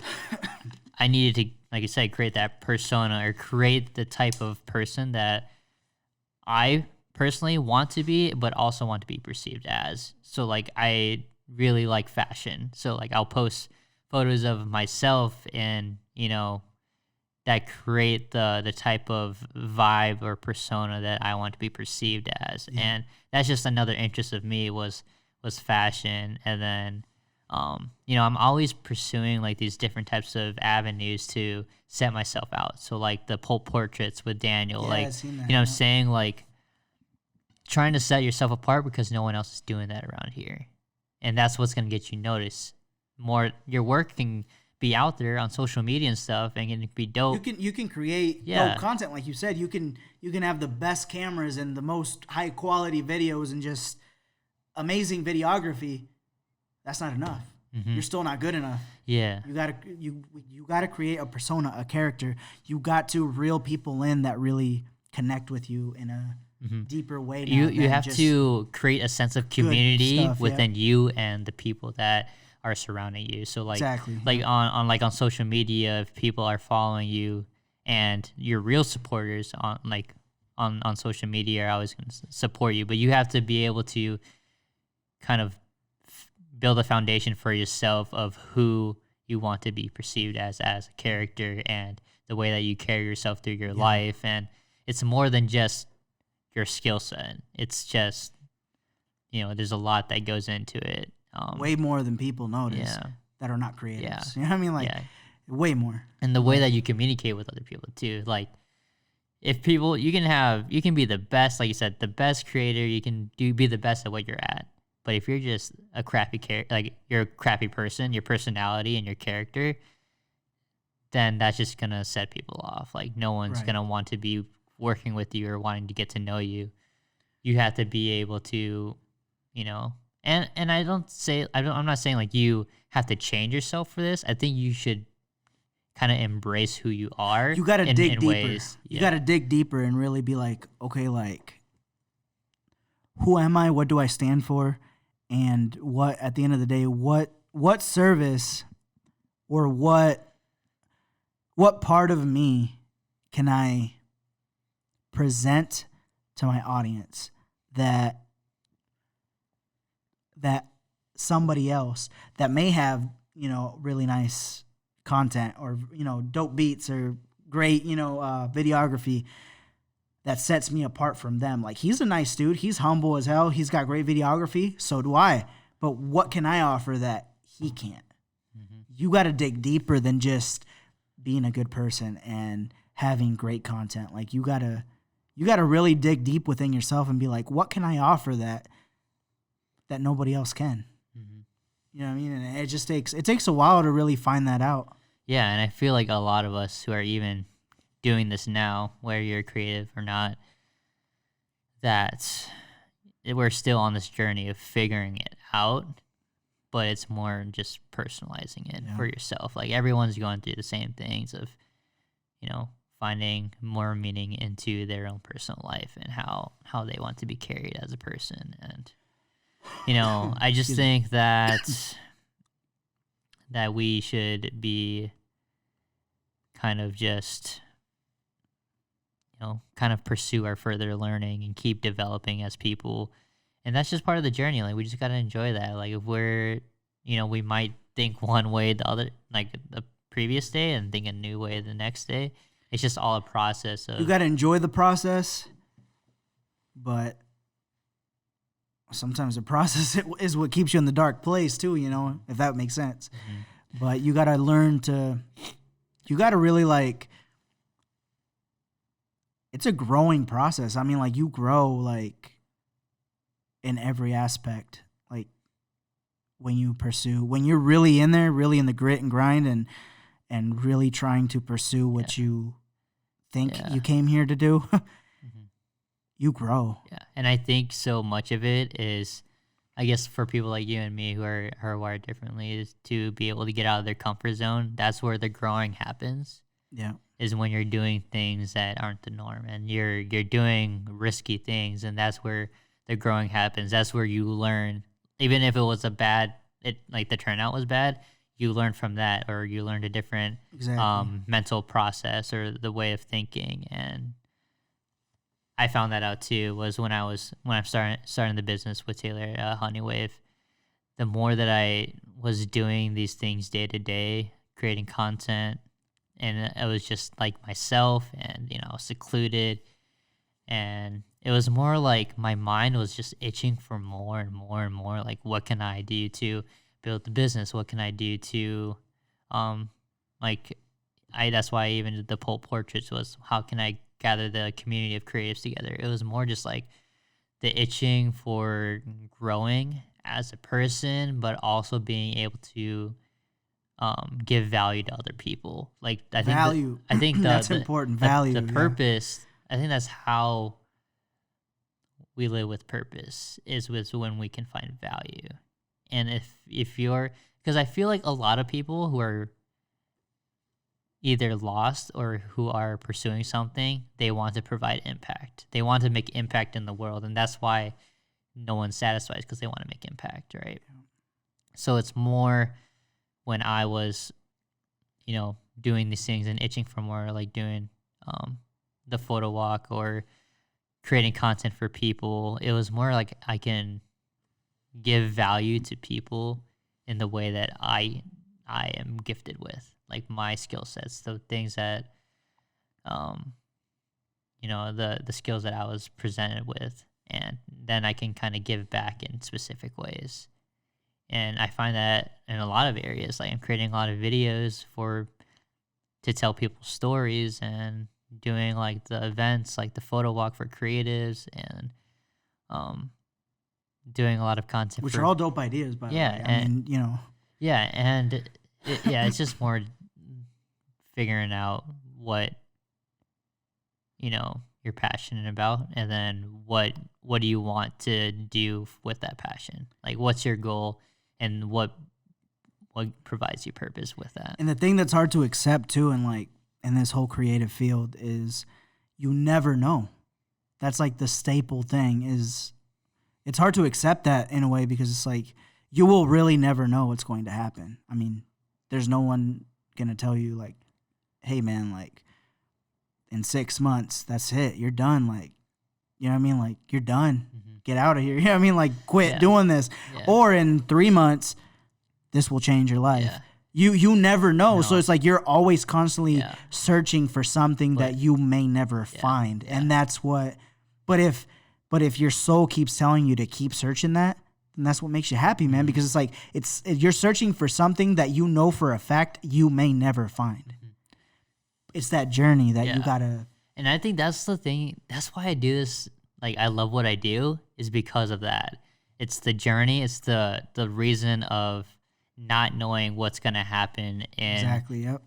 Speaker 1: I needed to, like I said, create that persona, or create the type of person that I personally want to be, but also want to be perceived as. So like, I really like fashion. So like, I'll post photos of myself and, that create the type of vibe or persona that I want to be perceived as. Yeah. And that's just another interest of me was fashion. And then, I'm always pursuing like these different types of avenues to set myself out. So like the pole portraits with Daniel,
Speaker 2: I've seen that.
Speaker 1: I'm saying, like, trying to set yourself apart because no one else is doing that around here. And that's what's going to get you noticed more. Your work can be out there on social media and stuff, and it can be dope.
Speaker 2: You can create dope content, like you said. You can have the best cameras and the most high quality videos and just amazing videography. That's not enough. Mm-hmm. You're still not good enough.
Speaker 1: Yeah.
Speaker 2: You gotta create a persona, a character. You got to reel people in that really connect with you in a deeper way.
Speaker 1: You have to create a sense of community within you and the people that are surrounding you. So like, like on social media, if people are following you and your real supporters on social media are always going to support you, but you have to be able to kind of build a foundation for yourself of who you want to be perceived as a character, and the way that you carry yourself through your life. And it's more than just your skill set. It's just, there's a lot that goes into it.
Speaker 2: Way more than people notice that are not creatives.
Speaker 1: Yeah.
Speaker 2: You know what I mean? Like, way more.
Speaker 1: And the way that you communicate with other people too. Like, if people, you can be the best, like you said, the best creator, you can be the best at what you're at. But if you're just a crappy you're a crappy person, your personality and your character, then that's just gonna set people off. Like, no one's gonna want to be working with you or wanting to get to know you. You have to be able to, and I'm not saying like you have to change yourself for this. I think you should kind of embrace who you are.
Speaker 2: You got to dig
Speaker 1: in
Speaker 2: deeper.
Speaker 1: ways.
Speaker 2: You got to dig deeper and really be like, okay, like, who am I? What do I stand for? And what, at the end of the day, what service or what part of me can I present to my audience that somebody else that may have, really nice content or, dope beats or great, videography that sets me apart from them. Like, he's a nice dude. He's humble as hell. He's got great videography. So do I. But what can I offer that he can't? Mm-hmm. You got to dig deeper than just being a good person and having great content. Like, you got to really dig deep within yourself and be like, what can I offer that nobody else can? Mm-hmm. You know what I mean? And it takes a while to really find that out.
Speaker 1: Yeah, and I feel like a lot of us who are even doing this now, whether you're creative or not, that we're still on this journey of figuring it out, but it's more just personalizing it for yourself. Like, everyone's going through the same things of, finding more meaning into their own personal life and how they want to be carried as a person. And, I just think that we should be kind of just, kind of pursue our further learning and keep developing as people. And that's just part of the journey. Like, we just got to enjoy that. Like, if we're, we might think one way the other, like the previous day, and think a new way the next day. It's just all a process of.
Speaker 2: You got to enjoy the process, but sometimes the process is what keeps you in the dark place too, if that makes sense. Mm-hmm. But you got to learn you got to really, like, it's a growing process. I mean, like, you grow, like, in every aspect. Like, when you're really in there, really in the grit and grind and really trying to pursue what you think you came here to do, mm-hmm. You grow.
Speaker 1: Yeah. And I think so much of it is, I guess, for people like you and me who are wired differently, is to be able to get out of their comfort zone. That's where the growing happens.
Speaker 2: Yeah.
Speaker 1: Is when you're doing things that aren't the norm, and you're doing risky things, and that's where the growing happens. That's where you learn, even if it was like the turnout was bad, you learn from that, or you learned a different mental process or the way of thinking. And I found that out too, was when I'm starting the business with Taylor, Honeywave. The more that I was doing these things day to day, creating content, and it was just like myself, and I was secluded, and it was more like my mind was just itching for more and more and more. Like, what can I do to build the business? What can I do to, that's why I even did the pole portraits, was how can I gather the community of creatives together? It was more just like the itching for growing as a person, but also being able to give value to other people. Like, I think
Speaker 2: value.
Speaker 1: I think
Speaker 2: that's important. Value.
Speaker 1: The purpose. I think that's how we live with purpose, is with when we can find value. And if you're, because I feel like a lot of people who are either lost or who are pursuing something, they want to provide impact. They want to make impact in the world, and that's why no one's satisfied, because they want to make impact, right? So it's more when I was, doing these things and itching for more, like doing the photo walk or creating content for people. It was more like I can give value to people in the way that I am gifted with, like my skill sets, the things that, the skills that I was presented with, and then I can kind of give back in specific ways. And I find that in a lot of areas, like I'm creating a lot of videos to tell people stories, and doing like the events, like the photo walk for creatives, and doing a lot of content,
Speaker 2: which are all dope ideas, by the way. I mean,
Speaker 1: Yeah, and it's just more figuring out what you're passionate about, and then what do you want to do with that passion? Like, what's your goal, and what what provides you purpose with that.
Speaker 2: And the thing that's hard to accept too, and like in this whole creative field, is you never know. That's like the staple thing. Is it's hard to accept that in a way, because it's like you will really never know what's going to happen. I mean, there's no one gonna tell you like, hey man, like in 6 months, that's it, you're done. Like, you know what I mean? Like, you're done. Get out of here. You know what I mean? Like, quit doing this. Yeah. Or in 3 months, this will change your life. Yeah. You never know. No. So it's like you're always constantly searching for something that you may never find. Yeah. And that's what, but if your soul keeps telling you to keep searching that, then that's what makes you happy, man. Because it's like, you're searching for something that you know for a fact you may never find. It's that journey that you gotta.
Speaker 1: And I think that's the thing. That's why I do this. Like, I love what I do, is because of that. It's the journey. It's the reason of not knowing what's gonna happen in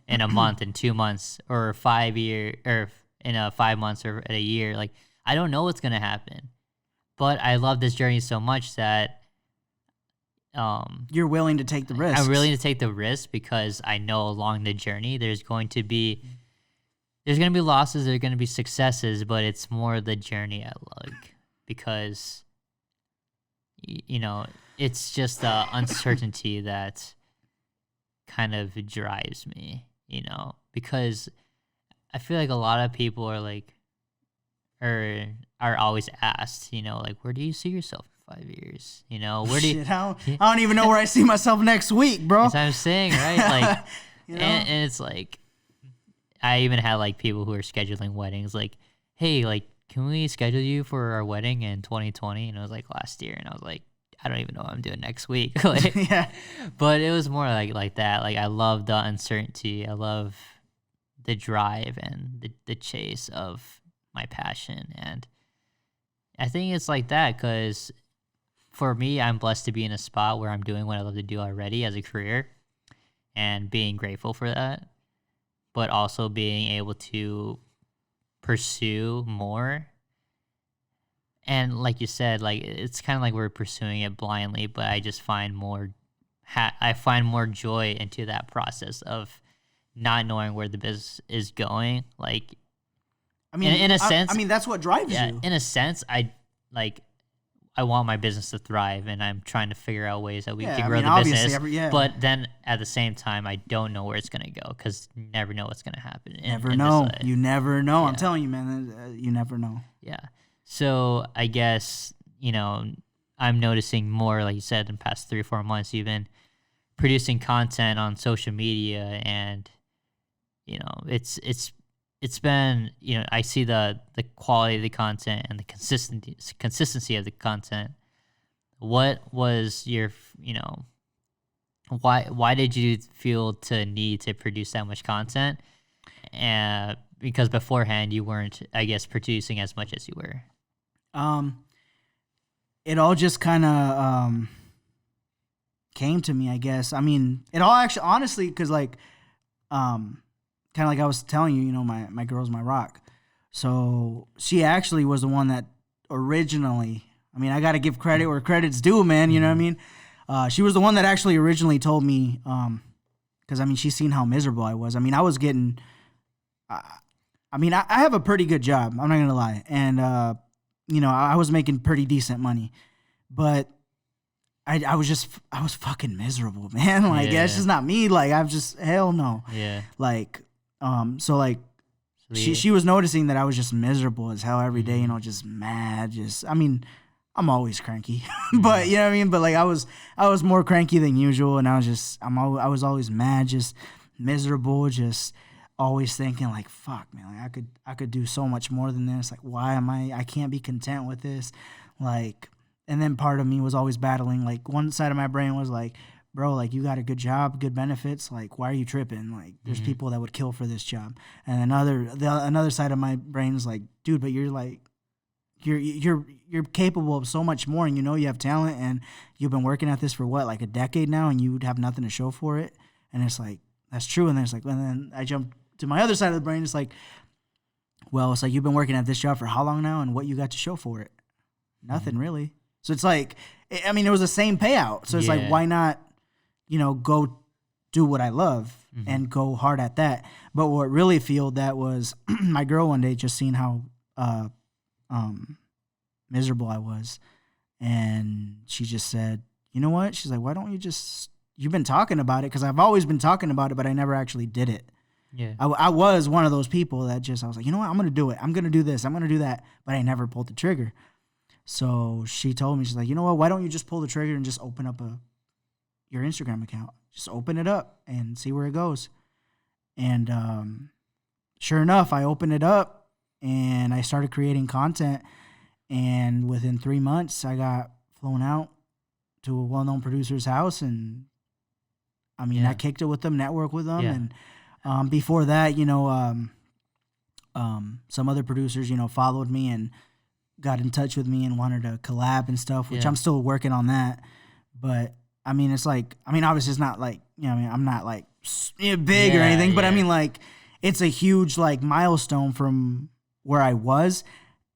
Speaker 1: a month, in 2 months, or 5 year, or in a 5 months, or a year. Like, I don't know what's gonna happen, but I love this journey so much that
Speaker 2: you're willing to take the risk.
Speaker 1: I'm willing to take the risk because I know along the journey there's going to be losses, there's going to be successes, but it's more the journey I like, because you know, it's just the uncertainty that kind of drives me, you know, because I feel like a lot of people are like, are always asked, you know, like, where do you see yourself in 5 years? You know, where do you?
Speaker 2: I don't even know where I see myself next week, bro.
Speaker 1: That's what I'm saying, right? Like, you know? and it's like, I even had like people who are scheduling weddings, like, hey, like, can we schedule you for our wedding in 2020? And it was like last year, and I was like, I don't even know what I'm doing next week. Like, but it was more like that. Like, I love the uncertainty. I love the drive and the chase of my passion. And I think it's like that because for me, I'm blessed to be in a spot where I'm doing what I love to do already as a career, and being grateful for that, but also being able to pursue more. And like you said, like, it's kind of like we're pursuing it blindly, but I just find I find more joy into that process of not knowing where the business is going. Like, I mean, in a sense,
Speaker 2: I mean, that's what drives you.
Speaker 1: In a sense, I want my business to thrive, and I'm trying to figure out ways that we can grow the business. But then at the same time, I don't know where it's going to go, because you never know what's going to happen.
Speaker 2: You never know. I'm telling you, man, you never know.
Speaker 1: Yeah. So I guess, you know, I'm noticing more, like you said, in the past 3 or 4 months, you've been producing content on social media, and, you know, it's been, you know, I see the quality of the content and the consistency of the content. What was your, you know, why did you feel to need to produce that much content? Because beforehand you weren't, I guess, producing as much as you were.
Speaker 2: It all just kind of came to me, I guess. I mean, it all actually, honestly, because like, kind of like I was telling you, you know, my girl's my rock. So she actually was the one that originally, I mean, I got to give credit where credit's due, man. You know what I mean? She was the one that actually originally told me, because I mean, she's seen how miserable I was. I mean, I was getting, I have a pretty good job. I'm not going to lie. And, you know, I was making pretty decent money, but I was fucking miserable, man. Like, it's just not me. Like, I've just, hell no.
Speaker 1: Yeah.
Speaker 2: Like, so like, she was noticing that I was just miserable as hell every day, you know, just mad, I mean, I'm always cranky, but you know what I mean? But like, I was more cranky than usual, and I was always mad, just miserable, just always thinking like, fuck, man, like I could do so much more than this. Like, why am I can't be content with this. Like, and then part of me was always battling, like, one side of my brain was like, bro, like, you got a good job, good benefits, like, why are you tripping? Like, there's people that would kill for this job. And another side of my brain is like, dude, but you're like, you're capable of so much more, and you know you have talent, and you've been working at this for what, like a decade now, and you would have nothing to show for it. And it's like, that's true. And then it's like, and then I jump to my other side of the brain. It's like, well, it's like, you've been working at this job for how long now, and what you got to show for it? Nothing really. So it's like, I mean, it was the same payout. So it's like, why not, you know, go do what I love and go hard at that. But what really fueled that was my girl one day just seeing how miserable I was. And she just said, you know what? She's like, why don't you just, you've been talking about it. Cause I've always been talking about it, but I never actually did it.
Speaker 1: Yeah.
Speaker 2: I was one of those people that just, I was like, you know what? I'm going to do it. I'm going to do this. I'm going to do that. But I never pulled the trigger. So she told me, she's like, you know what? Why don't you just pull the trigger and just open up your Instagram account? Just open it up and see where it goes. And sure enough, I opened it up and I started creating content. And within 3 months, I got flown out to a well-known producer's house. And I mean, I kicked it with them, networked with them.
Speaker 1: Yeah.
Speaker 2: And before that, you know, some other producers, you know, followed me and got in touch with me and wanted to collab and stuff, which I'm still working on that. But I mean, it's like, I mean, obviously it's not like, you know, I mean, I'm not like big or anything, but I mean, like, it's a huge like milestone from where I was,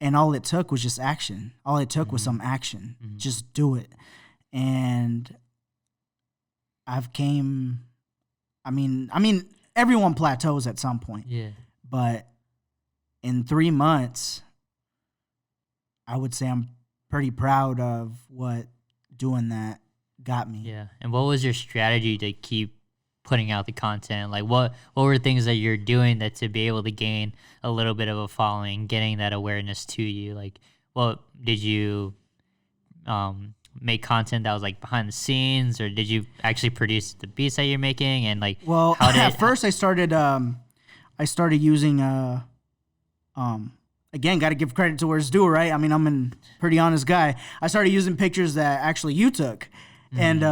Speaker 2: and all it took was just action. All it took was some action. Just do it. And I mean, everyone plateaus at some point.
Speaker 1: Yeah.
Speaker 2: But in 3 months, I would say I'm pretty proud of what doing that got me.
Speaker 1: Yeah. And what was your strategy to keep putting out the content? Like what were things that you're doing that to be able to gain a little bit of a following, getting that awareness to you? Like what did you make content that was like behind the scenes, or did you actually produce the beats that you're making? And like,
Speaker 2: well,
Speaker 1: how did
Speaker 2: at first I started using again, got to give credit to where it's due, right? I mean, I'm a pretty honest guy. I started using pictures that actually you took, and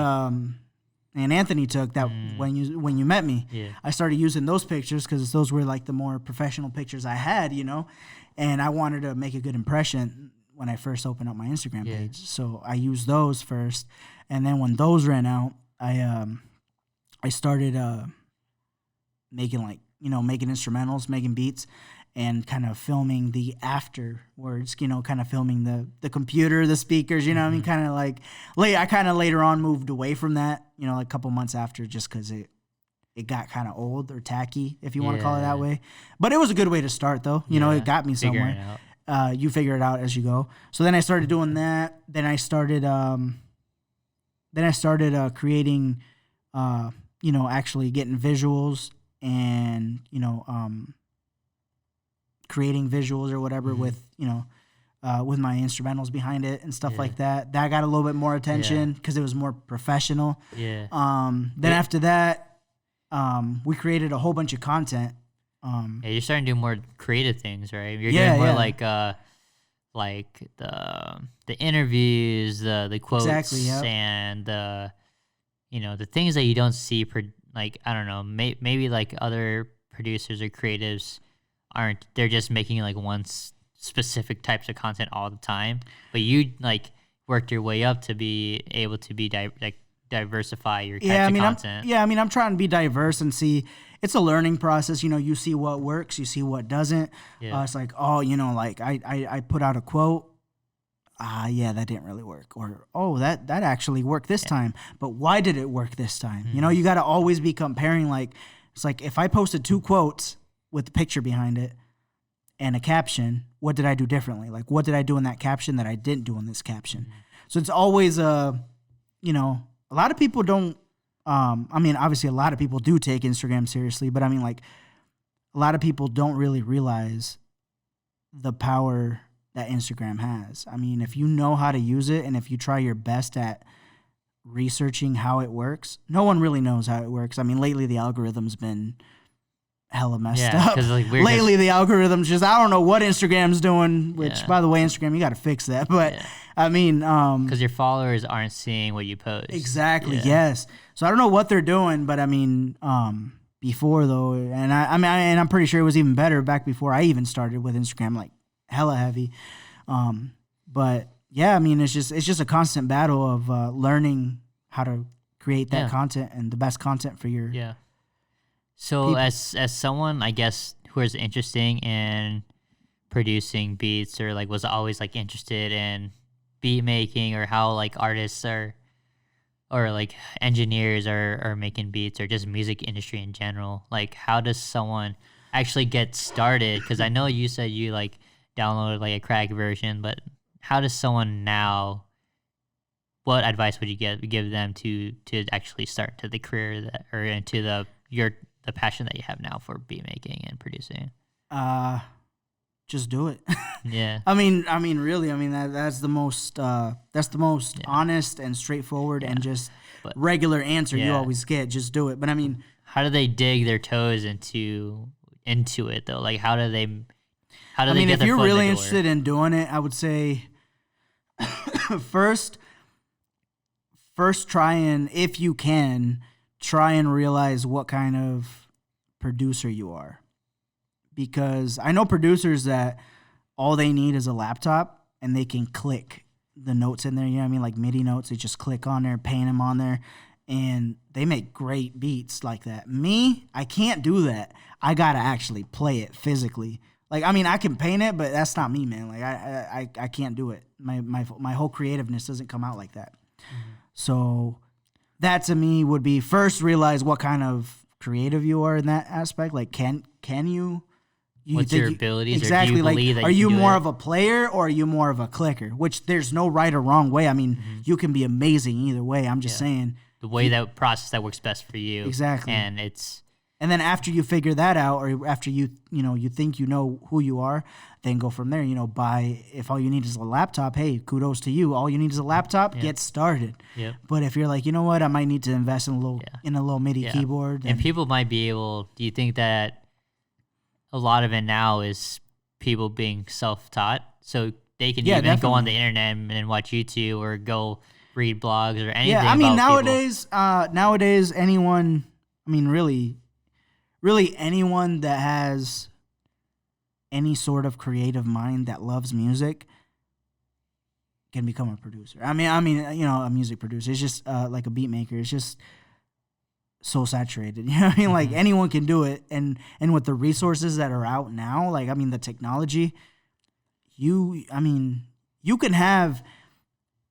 Speaker 2: Anthony took that when you met me.
Speaker 1: Yeah.
Speaker 2: I started using those pictures because those were like the more professional pictures I had, you know, and I wanted to make a good impression when I first opened up my Instagram page. So I used those first, and then when those ran out, I started making making instrumentals, making beats, and kind of filming the afterwards, you know, kind of filming the computer, the speakers, you know what I mean? Kind of like, I kind of later on moved away from that, you know, like a couple months after, just because it got kind of old or tacky, if you want to call it that way. But it was a good way to start, though. You know, it got me somewhere. You figure it out as you go. So then I started doing that. Then I started creating, you know, actually getting visuals and, you know, creating visuals or whatever with, you know, with my instrumentals behind it and stuff like that. That got a little bit more attention because it was more professional. Yeah. Then after that, we created a whole bunch of content.
Speaker 1: Yeah, you're starting to do more creative things, right? You're doing more like the interviews, the quotes, and the, you know, the things that you don't see. Like, I don't know, maybe like other producers or creatives aren't. They're just making like one specific types of content all the time. But you like worked your way up to be able to be diversify your types of content.
Speaker 2: I'm trying to be diverse and see. It's a learning process. You know, you see what works, you see what doesn't. Yeah. It's like, oh, you know, like I put out a quote. Yeah, that didn't really work. Or, oh, that actually worked this time. But why did it work this time? You know, you got to always be comparing. Like, it's like if I posted 2 quotes with the picture behind it and a caption, what did I do differently? Like, what did I do in that caption that I didn't do in this caption? So it's always you know, a lot of people don't. I mean, obviously, a lot of people do take Instagram seriously, but I mean, like, a lot of people don't really realize the power that Instagram has. I mean, if you know how to use it and if you try your best at researching how it works, no one really knows how it works. I mean, lately the algorithm's been hella messed up.
Speaker 1: Like
Speaker 2: lately the algorithm's just, I don't know what Instagram's doing, which by the way, Instagram, you got to fix that. But I mean,
Speaker 1: because your followers aren't seeing what you post.
Speaker 2: Exactly. Yes. So I don't know what they're doing, but I mean, before though, and I'm pretty sure it was even better back before I even started with Instagram, like hella heavy. But yeah, I mean, it's just a constant battle of learning how to create that content and the best content for your
Speaker 1: So
Speaker 2: people.
Speaker 1: as someone, I guess, who is interested in producing beats or like was always like interested in beat making or how like artists are or like engineers are making beats, or just music industry in general, like how does someone actually get started? Because I know you said you like downloaded like a crack version, but how does someone now, what advice would you give them to actually start to the career that, or into the passion that you have now for beat making and producing?
Speaker 2: Uh, just do it.
Speaker 1: Yeah.
Speaker 2: Really, that's the most
Speaker 1: Yeah.
Speaker 2: honest and straightforward
Speaker 1: Yeah.
Speaker 2: and just
Speaker 1: But
Speaker 2: regular answer you
Speaker 1: yeah,
Speaker 2: always get. Just do it. But I mean,
Speaker 1: how do they dig their toes into it though? Like how do they get
Speaker 2: if
Speaker 1: their
Speaker 2: you're
Speaker 1: foot in
Speaker 2: really
Speaker 1: the door?
Speaker 2: interested in doing it, I would say first try and, if you can, try and realize what kind of producer you are. Because I know producers that all they need is a laptop and they can click the notes in there. You know what I mean? Like MIDI notes, they just click on there, paint them on there, and they make great beats like that. Me, I can't do that. I gotta actually play it physically. Like, I can paint it, but that's not me, man. Like, I can't do it. My whole creativeness doesn't come out like that.
Speaker 1: Mm-hmm.
Speaker 2: So that to me would be, first realize what kind of creative you are in that aspect. Like, can you
Speaker 1: What's
Speaker 2: think
Speaker 1: your abilities,
Speaker 2: exactly,
Speaker 1: or do you
Speaker 2: like,
Speaker 1: believe that
Speaker 2: are
Speaker 1: you
Speaker 2: you
Speaker 1: can do
Speaker 2: more
Speaker 1: it?
Speaker 2: of a player or are you more of a clicker? Which there's no right or wrong way. You can be amazing either way. I'm just
Speaker 1: Yeah.
Speaker 2: saying.
Speaker 1: The way that process that works best for you.
Speaker 2: Exactly.
Speaker 1: And it's
Speaker 2: And then after you figure that out, or after you think you know who you are, then go from there. Buy, if all you need is a laptop, hey, kudos to you. All you need is a laptop, get started.
Speaker 1: Yep.
Speaker 2: But if you're like, you know what, I might need to invest in a little MIDI
Speaker 1: Yeah.
Speaker 2: keyboard.
Speaker 1: And people might be able. Do you think that a lot of it now is people being self-taught, so they can
Speaker 2: Yeah,
Speaker 1: even go on the
Speaker 2: definitely.
Speaker 1: internet and watch YouTube or go read blogs or anything?
Speaker 2: Yeah,
Speaker 1: about people?
Speaker 2: nowadays anyone, really anyone that has any sort of creative mind that loves music can become a producer. A music producer. It's just like a beat maker. It's just so saturated. You know what I mean? Like, anyone can do it, and with the resources that are out now, like, the technology, you can have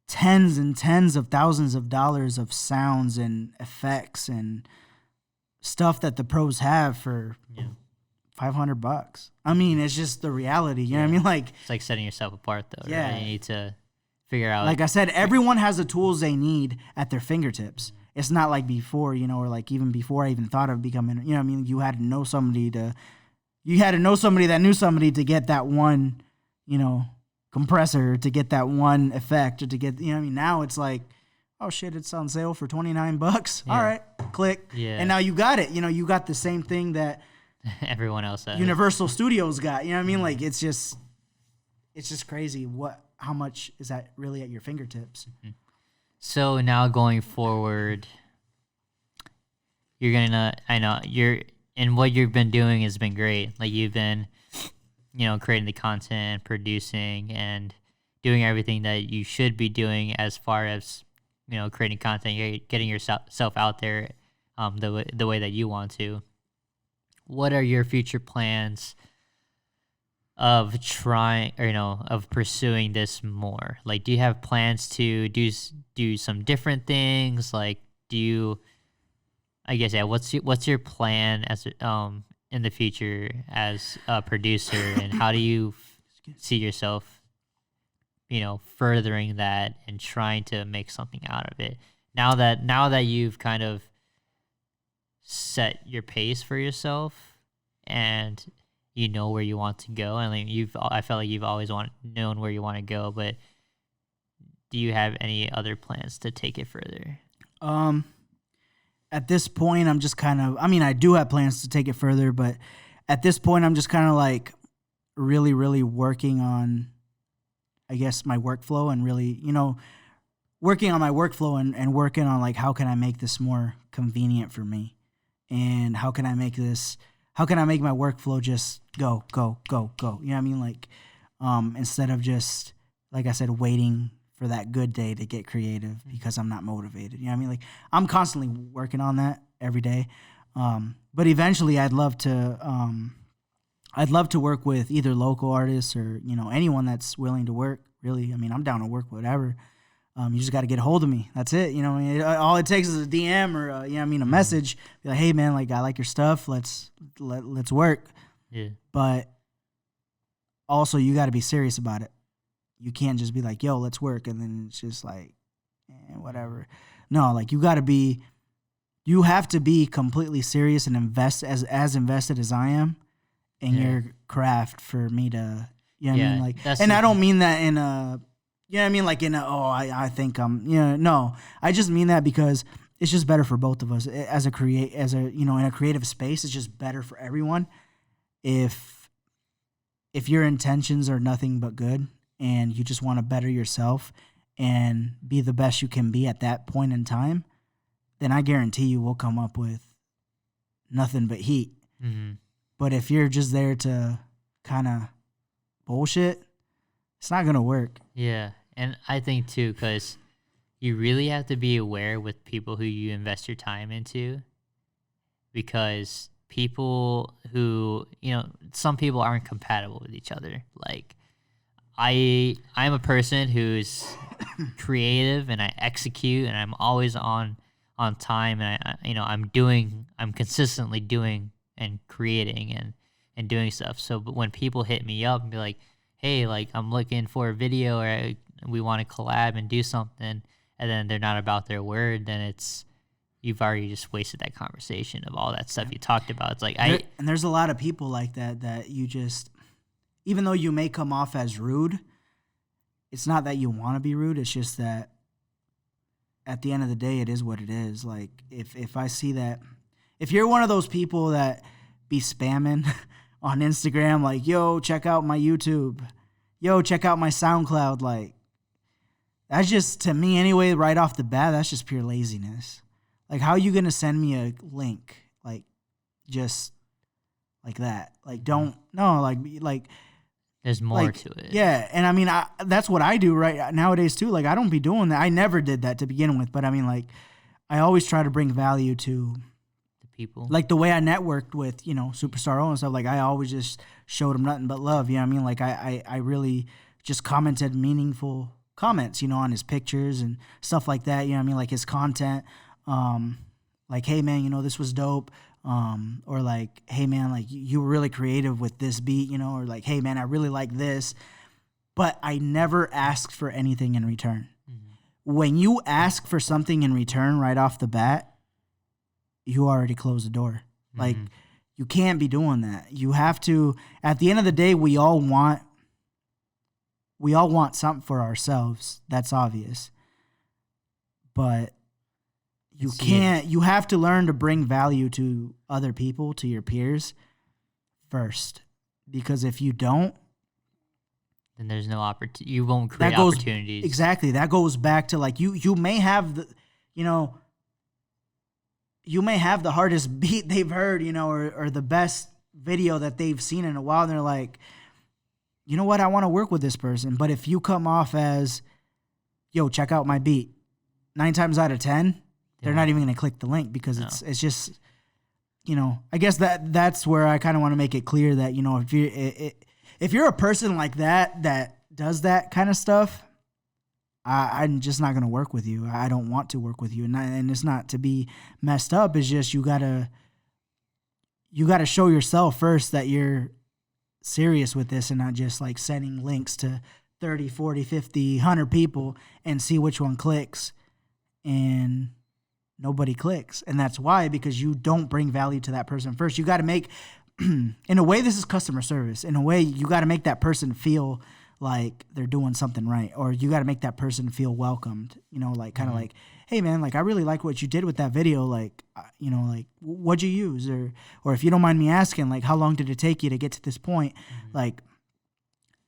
Speaker 2: tens and tens of thousands of dollars of sounds and effects and stuff that the pros have for
Speaker 1: Yeah.
Speaker 2: $500. It's just the reality. You know what I mean? Like,
Speaker 1: It's like setting yourself apart, though.
Speaker 2: Yeah.
Speaker 1: Right? You need to figure out.
Speaker 2: like I said, everyone has the tools they need at their fingertips. It's not like before, or like even before I even thought of becoming, you had to know somebody that knew somebody to get that one, compressor, to get that one effect, or to get, now it's like, oh shit, it's on sale for $29. All right, click.
Speaker 1: Yeah.
Speaker 2: And now you got it. You got the same thing that
Speaker 1: everyone else has.
Speaker 2: Universal Studios got. You know what I mean? Like, it's just crazy how much is that really at your fingertips.
Speaker 1: So now going forward, I know and what you've been doing has been great. Like, you've been, creating the content, producing, and doing everything that you should be doing as far as, creating content, getting yourself out there, the way that you want to. What are your future plans of trying, or of pursuing this more? Like, do you have plans to do some different things? Like, what's your plan as in the future as a producer, and how do you see yourself furthering that and trying to make something out of it, now that you've kind of set your pace for yourself and you know where you want to go? I mean, I felt like you've always known where you want to go, but do you have any other plans to take it further?
Speaker 2: At this point, I'm just kind of, I do have plans to take it further, but at this point, I'm just kind of like really, really working on, I guess, my workflow, and really, working on my workflow, and working on, like, how can I make this more convenient for me? And how can I make my workflow just go, go, go, go? You know what I mean? Like, instead of just, like I said, waiting for that good day to get creative because I'm not motivated. You know what I mean? Like, I'm constantly working on that every day. But eventually I'd love to work with either local artists or, anyone that's willing to work, really. I'm down to work whatever. You just got to get a hold of me. That's it. You know, what I mean, all it takes is a DM or a message. Be like, hey man, like I like your stuff. Let's work.
Speaker 1: Yeah.
Speaker 2: But also, you got to be serious about it. You can't just be like, yo, let's work, and then it's just like, whatever. No, like you have to be completely serious and invest as invested as I am in your craft for me to, you know what I mean? Like, and I don't mean that in a, you know what I mean? Like I think I'm, no, I just mean that because it's just better for both of us in a creative space. It's just better for everyone if your intentions are nothing but good and you just want to better yourself and be the best you can be at that point in time, then I guarantee you we'll come up with nothing but heat.
Speaker 1: Mm-hmm.
Speaker 2: But if you're just there to kind of bullshit, it's not going to work.
Speaker 1: Yeah. And I think too, because you really have to be aware with people who you invest your time into, because people who, some people aren't compatible with each other. Like I'm a person who's creative and I execute and I'm always on time, and I'm consistently doing and creating and doing stuff. So but when people hit me up and be like, hey, like I'm looking for a video or we want to collab and do something, and then they're not about their word, then you've already just wasted that conversation of all that stuff you talked about. It's like
Speaker 2: and there's a lot of people like that you just, even though you may come off as rude, it's not that you want to be rude. It's just that at the end of the day, it is what it is. Like if I see that, if you're one of those people that be spamming on Instagram, like, yo, check out my YouTube, yo, check out my SoundCloud, like that's just, to me anyway, right off the bat, that's just pure laziness. Like, how are you going to send me a link? Like, just like that. Like, don't, no, like,
Speaker 1: there's more to it.
Speaker 2: Yeah. And I mean, that's what I do right nowadays too. Like, I don't be doing that. I never did that to begin with. But I mean, like, I always try to bring value to
Speaker 1: the people.
Speaker 2: Like the way I networked with, Superstar O and stuff. Like, I always just showed them nothing but love. You know what I mean? Like, I really just commented meaningful comments, on his pictures and stuff like that. You know what I mean? Like his content. Like, hey man, this was dope. Or like, hey man, like you were really creative with this beat, or like, hey man, I really like this, but I never asked for anything in return. Mm-hmm. When you ask for something in return right off the bat, you already closed the door. Mm-hmm. Like, you can't be doing that. You have to, at the end of the day, we all want something for ourselves. That's obvious. But you have to learn to bring value to other people, to your peers first. Because if you don't,
Speaker 1: then there's no opportunity. You won't create opportunities.
Speaker 2: Exactly. That goes back to like, you may have the, you may have the hardest beat they've heard, or the best video that they've seen in a while. And they're like, you know what? I want to work with this person. But if you come off as, yo, check out my beat, 9 times out of 10, they're not even going to click the link because it's just, I guess that's where I kind of want to make it clear that, if you're a person like that does that kind of stuff, I'm just not going to work with you. I don't want to work with you. And it's not to be messed up. It's just, you gotta show yourself first that you're serious with this and not just like sending links to 30, 40, 50, 100 people and see which one clicks. And nobody clicks. And that's why, because you don't bring value to that person first. You got to make, in a way, this is customer service. In a way, you got to make that person feel like they're doing something right, or you got to make that person feel welcomed, like kind of like, hey man, like I really like what you did with that video. Like, like what'd you use? Or if you don't mind me asking, like, how long did it take you to get to this point? Mm-hmm. Like,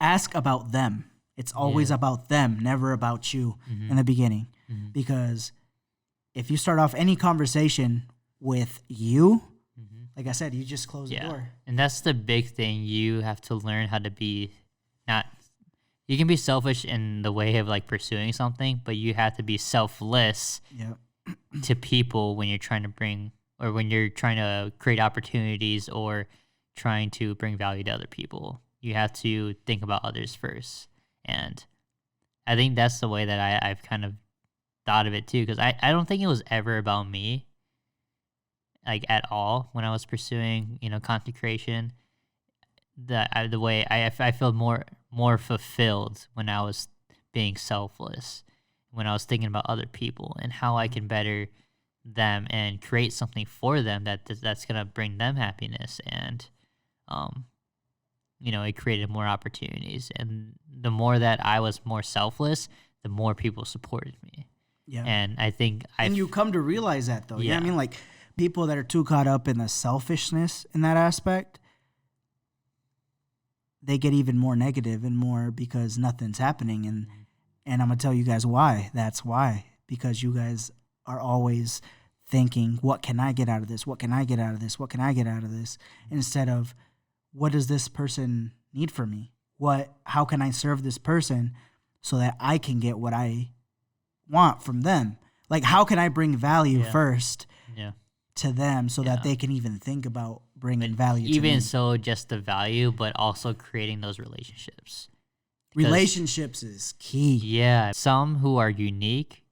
Speaker 2: ask about them. It's always about them, never about you in the beginning. Mm-hmm. Because if you start off any conversation with you, like I said, you just close the door.
Speaker 1: And that's the big thing. You have to learn how to be you can be selfish in the way of like pursuing something, but you have to be selfless to people when you're trying to create opportunities or trying to bring value to other people. You have to think about others first. And I think that's the way that I've kind of thought of it too, because I don't think it was ever about me, like at all, when I was pursuing, content creation. The way I felt more fulfilled when I was being selfless, when I was thinking about other people and how I can better them and create something for them that's gonna bring them happiness. And um it created more opportunities. And the more that I was more selfless, the more people supported me.
Speaker 2: Yeah.
Speaker 1: And I think
Speaker 2: and you come to realize that, though. Yeah. I mean, like, people that are too caught up in the selfishness in that aspect, they get even more negative and more because nothing's happening. And I'm going to tell you guys why. That's why. Because you guys are always thinking, what can I get out of this? What can I get out of this? What can I get out of this? Instead of, what does this person need from me? How can I serve this person so that I can get what I want from them? Like, how can I bring value first to them so that they can even think about bringing value to me?
Speaker 1: Even so, just the value, but also creating those relationships.
Speaker 2: Relationships is key.
Speaker 1: Yeah. Some who are unique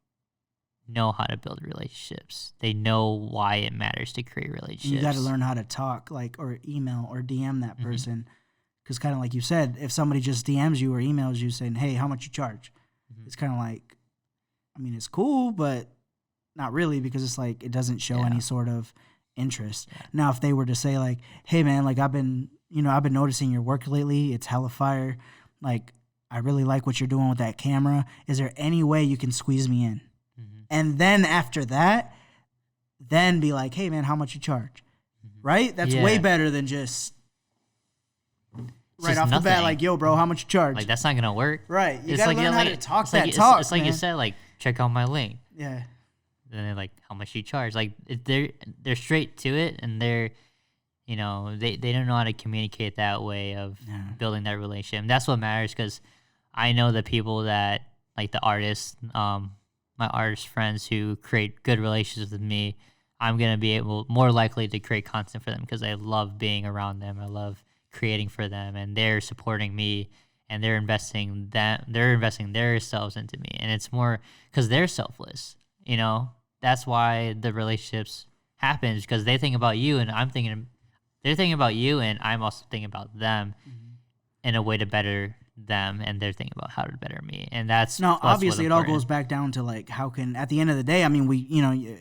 Speaker 1: know how to build relationships. They know why it matters to create relationships.
Speaker 2: And you got to learn how to talk, like, or email or DM that person. Because kind of like you said, if somebody just DMs you or emails you saying, hey, how much you charge? It's kind of like, I mean, it's cool, but not really, because it's like, it doesn't show any sort of interest. Now, if they were to say like, hey man, like, I've been noticing your work lately. It's hella fire. Like, I really like what you're doing with that camera. Is there any way you can squeeze me in? And then after that, then be like, hey man, how much you charge? Right? That's way better than just right off the bat, like, yo, bro, how much you charge?
Speaker 1: Like, that's not gonna work.
Speaker 2: Right. You gotta learn how to talk that
Speaker 1: it's
Speaker 2: talk.
Speaker 1: It's like, man, you said, like, check out my link.
Speaker 2: Yeah.
Speaker 1: Then they're like, how much you charge? Like, they're straight to it, and they're, they don't know how to communicate that way of building that relationship. And that's what matters, because I know the people that, like, the artists, my artist friends who create good relationships with me, I'm going to be more likely to create content for them because I love being around them. I love creating for them, and they're supporting me, and they're investing themselves into me. And it's more because they're selfless, that's why the relationships happen, because they think about you, and they're thinking about you, and I'm also thinking about them in a way to better them, and they're thinking about how to better me. And that's
Speaker 2: obviously it all goes back down to, like, how can, at the end of the day, I mean, you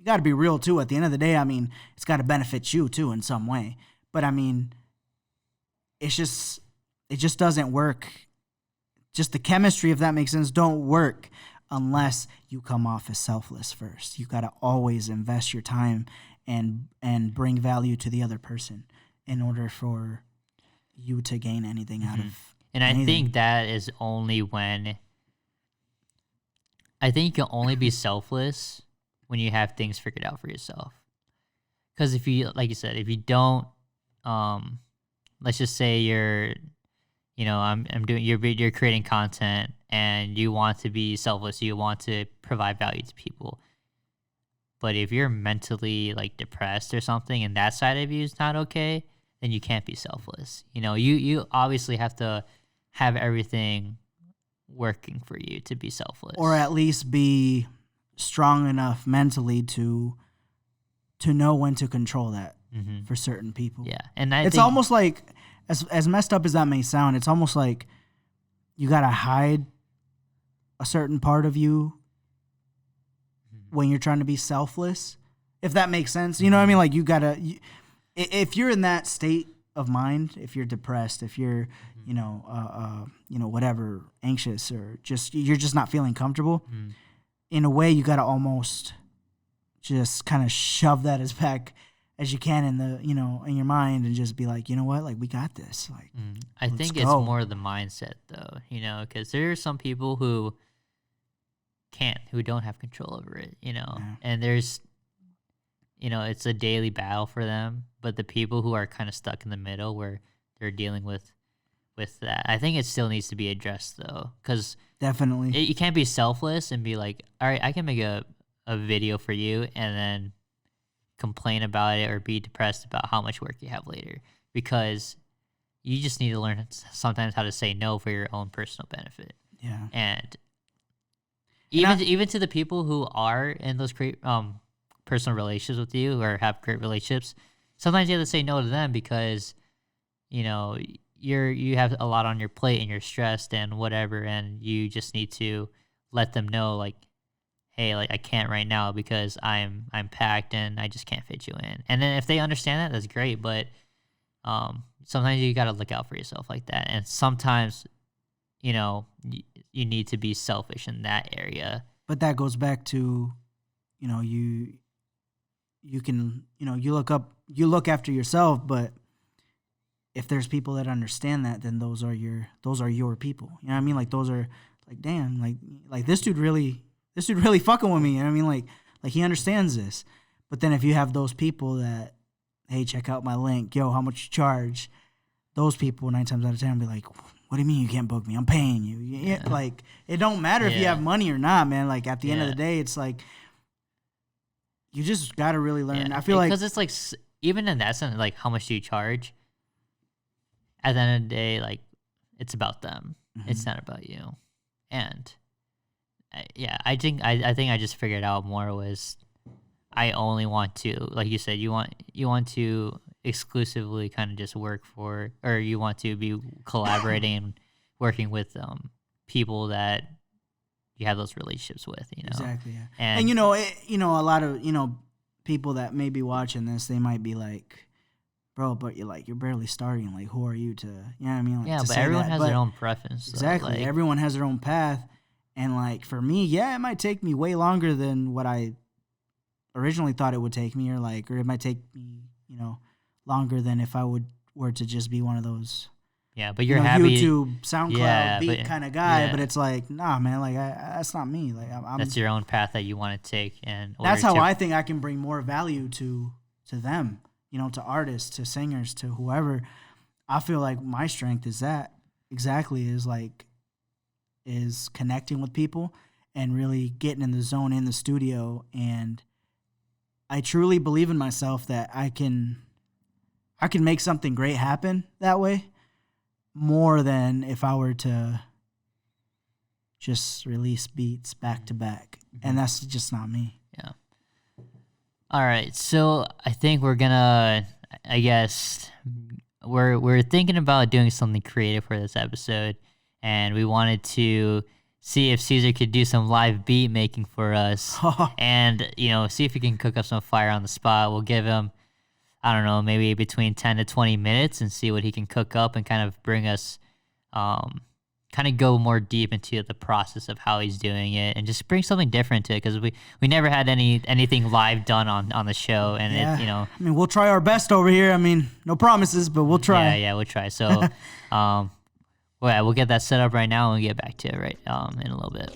Speaker 2: got to be real too. At the end of the day, I mean, it's got to benefit you too in some way. But I mean, it just doesn't work. Just the chemistry, if that makes sense, don't work unless you come off as selfless first. You got to always invest your time and bring value to the other person in order for you to gain anything out of.
Speaker 1: And I think that is only when, I think you can only be selfless when you have things figured out for yourself. Because if you, like you said, if you don't, let's just say you're creating content and you want to be selfless, you want to provide value to people. But if you're mentally, like, depressed or something, and that side of you is not okay, then you can't be selfless. You obviously have to have everything working for you to be selfless,
Speaker 2: or at least be strong enough mentally to know when to control that for certain people.
Speaker 1: Yeah, and
Speaker 2: it's almost like, as messed up as that may sound, it's almost like you gotta hide a certain part of you when you're trying to be selfless, if that makes sense. You know what I mean? Like, you gotta, if you're in that state of mind, if you're depressed, if you're, whatever, anxious, or you're just not feeling comfortable, in a way, you gotta almost just kind of shove that as back as you can in your mind, and just be like, you know what, like, we got this. Like,
Speaker 1: I think it's more the mindset, though, because there are some people who don't have control over it, and there's, it's a daily battle for them. But the people who are kind of stuck in the middle, where they're dealing with that, I think it still needs to be addressed, though, because
Speaker 2: definitely
Speaker 1: you can't be selfless and be like, all right, I can make a video for you, and then complain about it or be depressed about how much work you have later, because you just need to learn sometimes how to say no for your own personal benefit.
Speaker 2: Yeah.
Speaker 1: And
Speaker 2: And
Speaker 1: even to the people who are in those great personal relationships with you or have great relationships, sometimes you have to say no to them because you know you have a lot on your plate and you're stressed and whatever, and you just need to let them know like, hey, like I can't right now because I'm packed and I just can't fit you in. And then if they understand that, that's great. But sometimes you got to look out for yourself like that, and sometimes you need to be selfish in that area.
Speaker 2: but that goes back to, you can, you look after yourself, but if there's people that understand that, then those are your people. You know what I mean? Like those are like, damn, like this dude really fucking with me. You know what I mean? Like he understands this. But then if you have those people that, hey, check out my link, yo, how much you charge? Those people 9 times out of 10 will be like, what do you mean you can't book me? I'm paying you. Yeah. Like it don't matter if you have money or not, man. Like at the end of the day, it's like you just got to really learn.
Speaker 1: Yeah.
Speaker 2: I feel like
Speaker 1: because it's like even in that sense, like how much do you charge? At the end of the day, like it's about them.
Speaker 2: Mm-hmm.
Speaker 1: It's not about you. And I think I just figured out more was I only want to, like you said, you want to exclusively kind of just work for, or you want to be collaborating and working with people that you have those relationships with,
Speaker 2: Exactly. Yeah.
Speaker 1: And
Speaker 2: a lot of people that may be watching this, they might be like, bro, but you're barely starting. Like, who are you to? You know what I mean? Like,
Speaker 1: yeah, but everyone has their own preference.
Speaker 2: Exactly.
Speaker 1: Like,
Speaker 2: everyone has their own path, and like for me, yeah, it might take me way longer than what I originally thought it would take me, or it might take me, longer than if I were to just be one of those.
Speaker 1: Yeah, but you're happy.
Speaker 2: YouTube, SoundCloud, beat kind of guy,
Speaker 1: yeah.
Speaker 2: But it's like, nah, man, like that's not me. Like
Speaker 1: that's your own path that you want to take, and
Speaker 2: that's how I think I can bring more value to them. To artists, to singers, to whoever. I feel like my strength is that exactly is connecting with people and really getting in the zone in the studio. And I truly believe in myself that I can make something great happen that way, more than if I were to just release beats back to back. And that's just not me.
Speaker 1: Yeah. All right, so I think we're gonna, I guess, we're thinking about doing something creative for this episode, and we wanted to see if Caesar could do some live beat making for us, and see if he can cook up some fire on the spot. We'll give him, I don't know, maybe between 10 to 20 minutes, and see what he can cook up and kind of bring us, kind of go more deep into the process of how he's doing it, and just bring something different to it, because we never had anything live done on the show, and
Speaker 2: I mean, we'll try our best over here. I mean, no promises, but we'll try.
Speaker 1: Yeah, we'll try. So we'll get that set up right now and we'll get back to it right in a little bit.